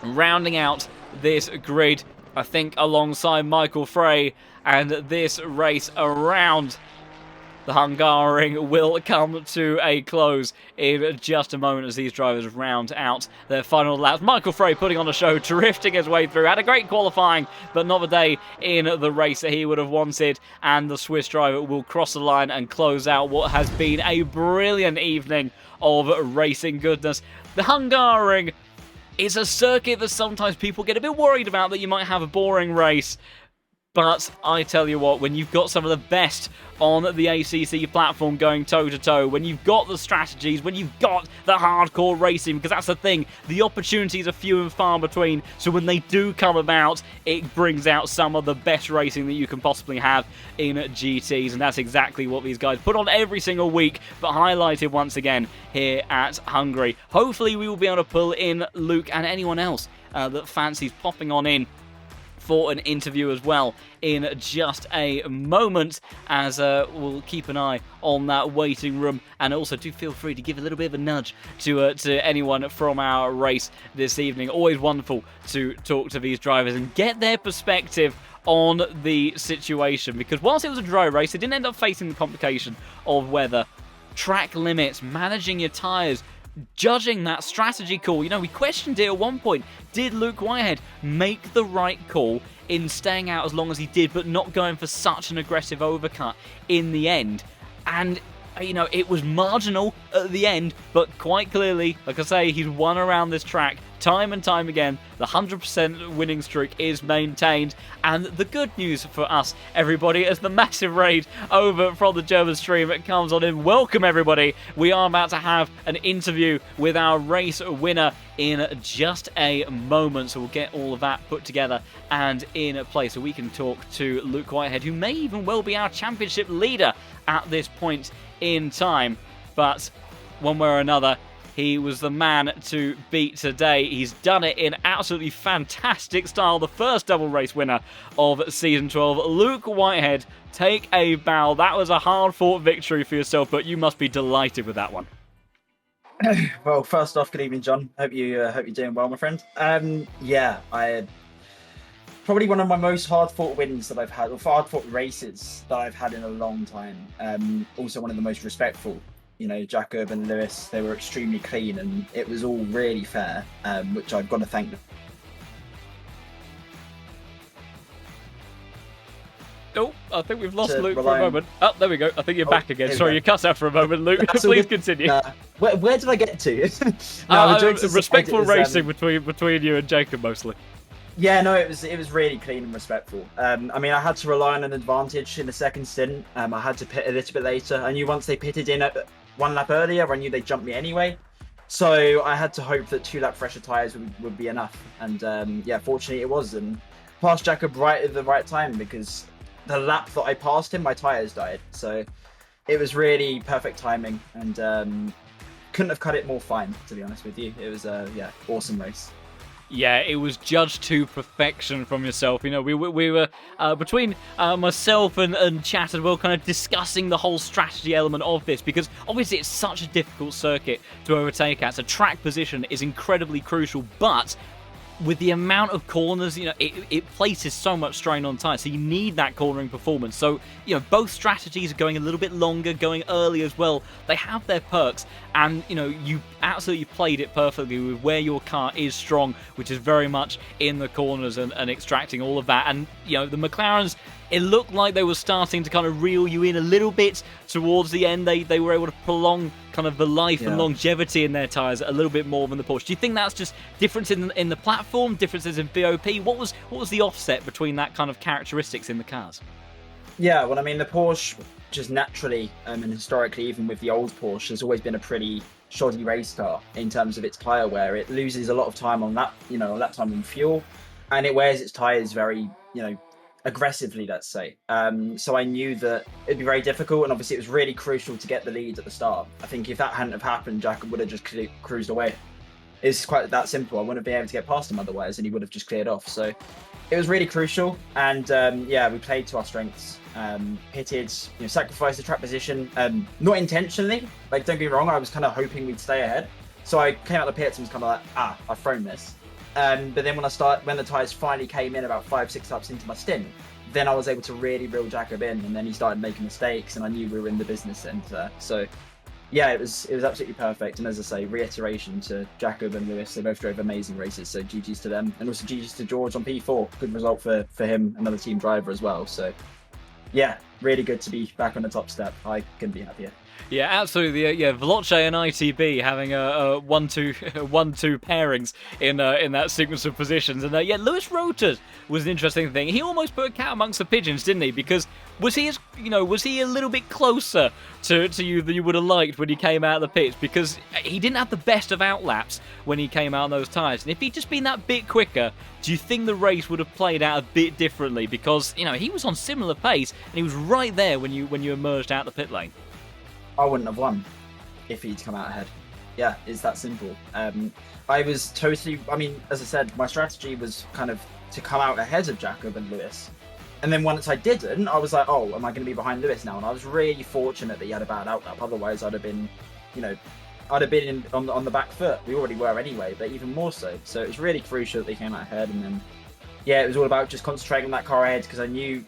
rounding out this grid, I think, alongside Michael Frey, and this race around the Hungaroring will come to a close in just a moment as these drivers round out their final laps. Michael Frey putting on a show, drifting his way through. Had a great qualifying, but not the day in the race that he would have wanted. And the Swiss driver will cross the line and close out what has been a brilliant evening of racing goodness. The Hungaroring It's a circuit that sometimes people get a bit worried about, that you might have a boring race. But I tell you what, when you've got some of the best on the ACC platform going toe-to-toe, when you've got the strategies, when you've got the hardcore racing, because that's the thing, the opportunities are few and far between, so when they do come about, it brings out some of the best racing that you can possibly have in GTs, and that's exactly what these guys put on every single week, but highlighted once again here at Hungary. Hopefully we will be able to pull in Luke and anyone else that fancies popping on in for an interview as well in just a moment, as we'll keep an eye on that waiting room, and also do feel free to give a little bit of a nudge to anyone from our race this evening. Always wonderful to talk to these drivers and get their perspective on the situation, because whilst it was a dry race, they didn't end up facing the complication of weather, track limits, managing your tyres, judging that strategy call. You know, we questioned it at one point. Did Luke Whitehead make the right call in staying out as long as he did, but not going for such an aggressive overcut in the end? And, you know, it was marginal at the end, but quite clearly, like I say, he's won around this track time and time again. The 100% winning streak is maintained, and the good news for us, everybody, is the massive raid over from the German stream that comes on in. Welcome, everybody. We are about to have an interview with our race winner in just a moment, so we'll get all of that put together and in place so we can talk to Luke Whitehead, who may even well be our championship leader at this point in time. But one way or another, he was the man to beat today. He's done it in absolutely fantastic style. The first double race winner of Season 12. Luke Whitehead, take a bow. That was a hard-fought victory for yourself, but you must be delighted with that one. Well, first off, good evening, John. Hope you're doing well, my friend. Yeah, I had probably one of my most hard-fought wins that I've had, or hard-fought races that I've had in a long time. Also one of the most respectful. You know, Jakob and Lewis, they were extremely clean, and it was all really fair, which I've got to thank them. Oh, I think we've lost Luke for a moment. Oh, there we go. I think you're back again. Sorry, you cut out for a moment, Luke. Please continue. Where did I get to? Respectful racing between you and Jacob, mostly. Yeah, no, it was really clean and respectful. I mean, I had to rely on an advantage in the second stint. I had to pit a little bit later. I knew once they pitted in at one lap earlier, I knew they'd jump me anyway. So I had to hope that 2 lap fresher tyres would be enough. And yeah, fortunately it was. And passed Jakob right at the right time, because the lap that I passed him, my tyres died. So it was really perfect timing, and couldn't have cut it more fine, to be honest with you. It was yeah, awesome race. Yeah, it was judged to perfection from yourself. You know, we were between myself and Chat as well, kind of discussing the whole strategy element of this, because obviously it's such a difficult circuit to overtake at. So track position is incredibly crucial, but with the amount of corners, you know, it places so much strain on tyres, so you need that cornering performance. So, you know, both strategies are going a little bit longer, going early as well. They have their perks, and, you know, you absolutely played it perfectly with where your car is strong, which is very much in the corners and extracting all of that. And, you know, the McLarens, it looked like they were starting to kind of reel you in a little bit towards the end. They were able to prolong kind of the life and longevity in their tyres a little bit more than the Porsche. Do you think that's just difference in the platform, differences in BOP? What was the offset between that kind of characteristics in the cars? Yeah, well, I mean, the Porsche just naturally, and historically, even with the old Porsche, has always been a pretty shoddy race car in terms of its tyre wear. It loses a lot of time on that, you know, lap time on fuel, and it wears its tyres very, you know, aggressively, let's say. So I knew that it'd be very difficult, and obviously it was really crucial to get the lead at the start. I think if that hadn't have happened, Jakob would have just cruised away. It's quite that simple. I wouldn't have been able to get past him otherwise, and he would have just cleared off. So it was really crucial, and yeah, we played to our strengths. Pitted, you know, sacrificed the track position, not intentionally. Like, don't get me wrong, I was kind of hoping we'd stay ahead. So I came out of the pits and was kind of like, I've thrown this. But then when the tyres finally came in about 5-6 laps into my stint, then I was able to really reel Jakob in, and then he started making mistakes, and I knew we were in the business end there. So yeah, it was absolutely perfect. And as I say, reiteration to Jakob and Lewis, they both drove amazing races, so GG's to them, and also GG's to George on P4. Good result for him, another team driver as well. So yeah, really good to be back on the top step. I couldn't be happier. Yeah, absolutely. Yeah, Veloce and ITB having a 1-2 1-2 pairings in that sequence of positions, and Lewis Roters was an interesting thing. He almost put a cat amongst the pigeons, didn't he? Because was he a little bit closer to you than you would have liked when he came out of the pits? Because he didn't have the best of outlaps when he came out on those tyres, and if he'd just been that bit quicker, do you think the race would have played out a bit differently? Because he was on similar pace and he was right there when you emerged out the pit lane. I wouldn't have won if he'd come out ahead. Yeah, it's that simple. I was totally... I mean, as I said, my strategy was kind of to come out ahead of Jakob and Lewis. And then once I didn't, I was like, oh, am I going to be behind Lewis now? And I was really fortunate that he had a bad outlap. Otherwise, I'd have been, on the back foot. We already were anyway, but even more so. So it was really crucial that they came out ahead. And then, it was all about just concentrating on that car ahead, because I knew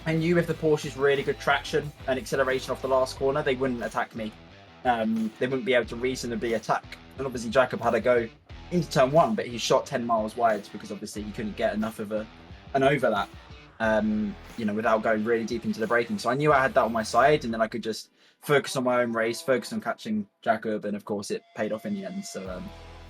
if the Porsche's really good traction and acceleration off the last corner, they wouldn't attack me. They wouldn't be able to reasonably attack. And obviously Jakob had a go into turn 1, but he shot 10 miles wide because obviously he couldn't get enough of an overlap, without going really deep into the braking. So I knew I had that on my side, and then I could just focus on my own race, focus on catching Jakob, and of course it paid off in the end. So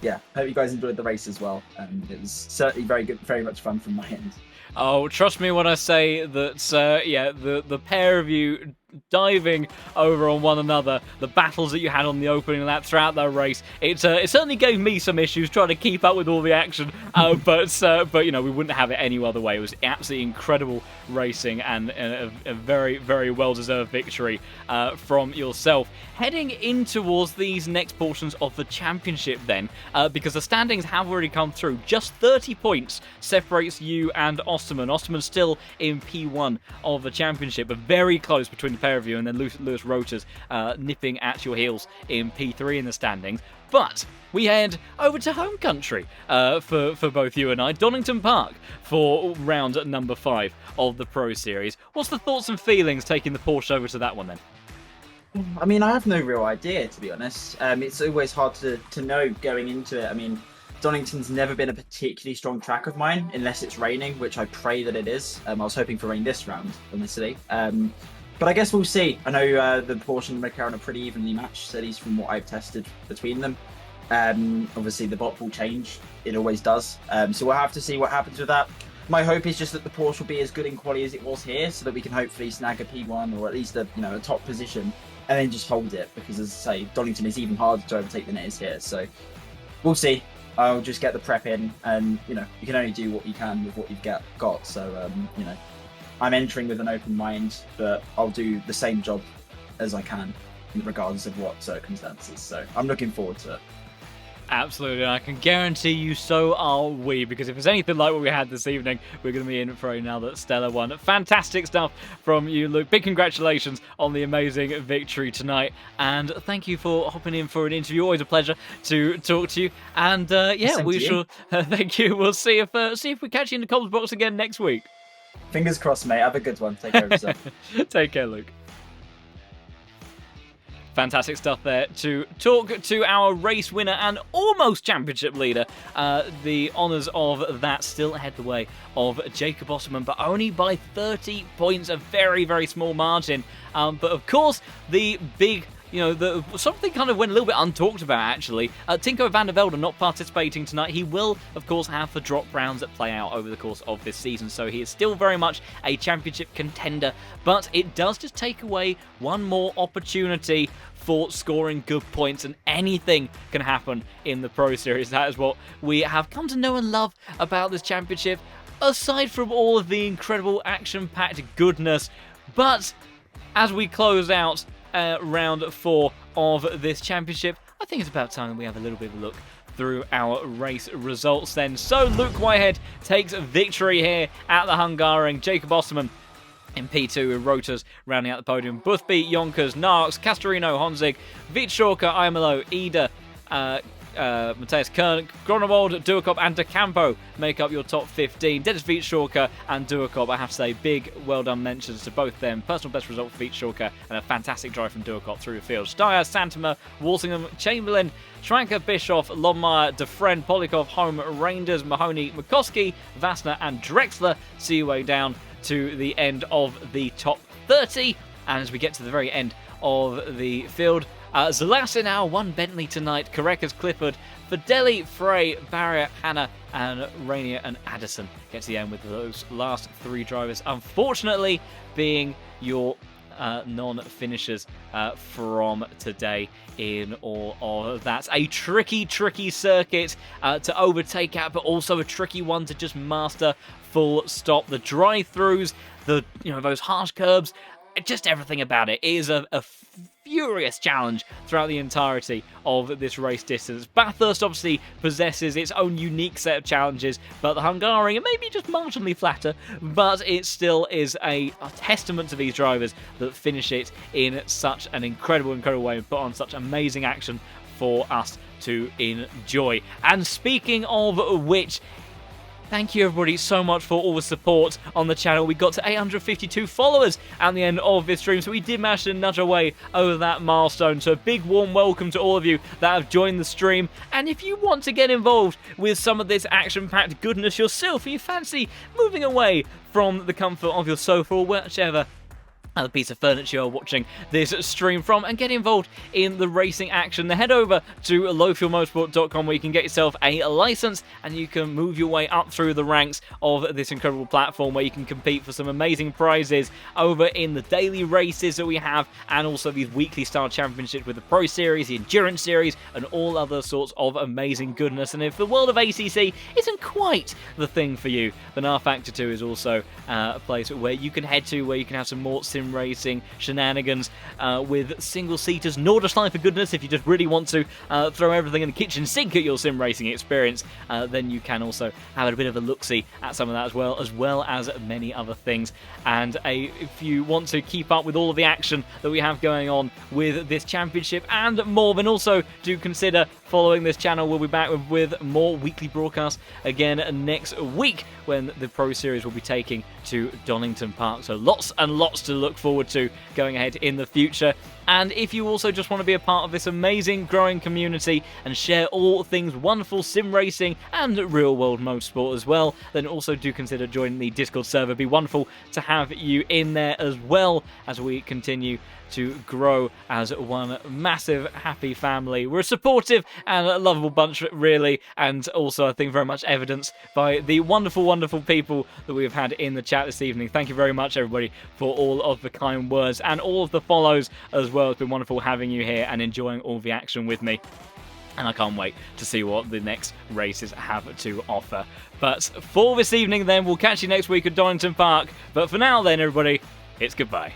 hope you guys enjoyed the race as well. It was certainly very good, very much fun from my end. Oh, trust me when I say that, the pair of you diving over on one another, the battles that you had on the opening lap throughout that race, it certainly gave me some issues trying to keep up with all the action, but we wouldn't have it any other way. It was absolutely incredible racing and a very, very well-deserved victory from yourself. Heading in towards these next portions of the championship then, because the standings have already come through. Just 30 points separates you and Osterman. Osterman's still in P1 of the championship, but very close between the pair of you, and then Lewis Roters nipping at your heels in P3 in the standings. But we head over to home country for both you and I, Donington Park, for round number 5 of the Pro Series. What's the thoughts and feelings taking the Porsche over to that one then? I mean, I have no real idea, to be honest. It's always hard to know going into it. I mean, Donington's never been a particularly strong track of mine, unless it's raining, which I pray that it is. I was hoping for rain this round, honestly. But I guess we'll see. I know the Porsche and the McLaren are pretty evenly matched, at least from what I've tested between them. Obviously, the bot will change. It always does. So we'll have to see what happens with that. My hope is just that the Porsche will be as good in quality as it was here, so that we can hopefully snag a P1 or at least a top position, and then just hold it. Because as I say, Donington is even harder to overtake than it is here. So we'll see. I'll just get the prep in, and you can only do what you can with what you've got. So I'm entering with an open mind, but I'll do the same job as I can, regardless of what circumstances. So I'm looking forward to it. Absolutely, and I can guarantee you so are we, because if it's anything like what we had this evening, we're going to be in for another stellar one. Fantastic stuff from you, Luke. Big congratulations on the amazing victory tonight, and thank you for hopping in for an interview. Always a pleasure to talk to you, and we shall thank you. We'll see if we catch you in the comments box again next week. Fingers crossed, mate. Have a good one. Take care of yourself. Take care, Luke. Fantastic stuff there to talk to our race winner and almost championship leader. The honours of that still ahead the way of Jakob Osterman, but only by 30 points, a very, very small margin. But of course, the big... something kind of went a little bit untalked about, actually. Tinko van der Velde not participating tonight. He will, of course, have the drop rounds that play out over the course of this season, so he is still very much a championship contender, but it does just take away one more opportunity for scoring good points, and anything can happen in the Pro Series. That is what we have come to know and love about this championship, aside from all of the incredible action-packed goodness. But as we close out round 4 of this championship, I think it's about time that we have a little bit of a look through our race results then. So Luke Whitehead takes victory here at the Hungaroring. Jakob Osterman in P2 with Roters rounding out the podium. Boothby, Yonkers, Narks, Castorino, Honzig, Vitschorka, Imelo, Ida, Matthias Kern, Gronewald, Duakop and De Campo make up your top 15. Dennis Vitschorka and Duakop, I have to say, big well done mentions to both them. Personal best result for Vitschorka and a fantastic drive from Duakop through the field. Steyer, Santimer, Walsingham, Chamberlain, Schranker, Bischoff, Lommeyer, Defren, Polikov, Home, Reinders, Mahoney, McCoskey, Vassner and Drexler see your way down to the end of the top 30. And as we get to the very end of the field, Zalasinau won Bentley tonight, Karekas Clifford, Fideli, Frey, Barrier, Hannah, and Rainier and Addison get to the end with those last 3 drivers, unfortunately being your non-finishers from today in all of that. A tricky circuit to overtake at, but also a tricky one to just master full stop. The drive-throughs, those harsh curbs, just everything about it is a furious challenge throughout the entirety of this race distance. Bathurst obviously possesses its own unique set of challenges, but the Hungaroring, it may be just marginally flatter, but it still is a testament to these drivers that finish it in such an incredible way and put on such amazing action for us to enjoy. And speaking of which, thank you everybody so much for all the support on the channel. We got to 852 followers at the end of this stream, so we did manage to nudge our way over that milestone. So a big warm welcome to all of you that have joined the stream. And if you want to get involved with some of this action-packed goodness yourself, or you fancy moving away from the comfort of your sofa or whichever the piece of furniture you're watching this stream from, and get involved in the racing action, then head over to lowfuelmotorsport.com, where you can get yourself a license and you can move your way up through the ranks of this incredible platform, where you can compete for some amazing prizes over in the daily races that we have, and also these weekly style championships with the Pro Series, the Endurance Series, and all other sorts of amazing goodness. And if the world of ACC isn't quite the thing for you, then R-Factor 2 is also a place where you can head to, where you can have some more sim racing shenanigans with single-seaters, nor just for goodness. If you just really want to throw everything in the kitchen sink at your sim racing experience, then you can also have a bit of a look-see at some of that as well as many other things. And if you want to keep up with all of the action that we have going on with this championship and more, then also do consider following this channel. We'll be back with more weekly broadcasts again next week, when the Pro Series will be taking to Donington Park. So lots and lots to look forward to going ahead in the future. And if you also just want to be a part of this amazing growing community and share all things wonderful sim racing and real world motorsport as well, then also do consider joining the Discord server. It'd be wonderful to have you in there as well, as we continue to grow as one massive happy family. We're a supportive and a lovable bunch, really, and also I think very much evidenced by the wonderful people that we have had in the chat this evening. Thank you very much everybody for all of the kind words and all of the follows as well. It's been wonderful having you here and enjoying all the action with me, and I can't wait to see what the next races have to offer. But for this evening then, we'll catch you next week at Donington Park. But for now then everybody, it's goodbye.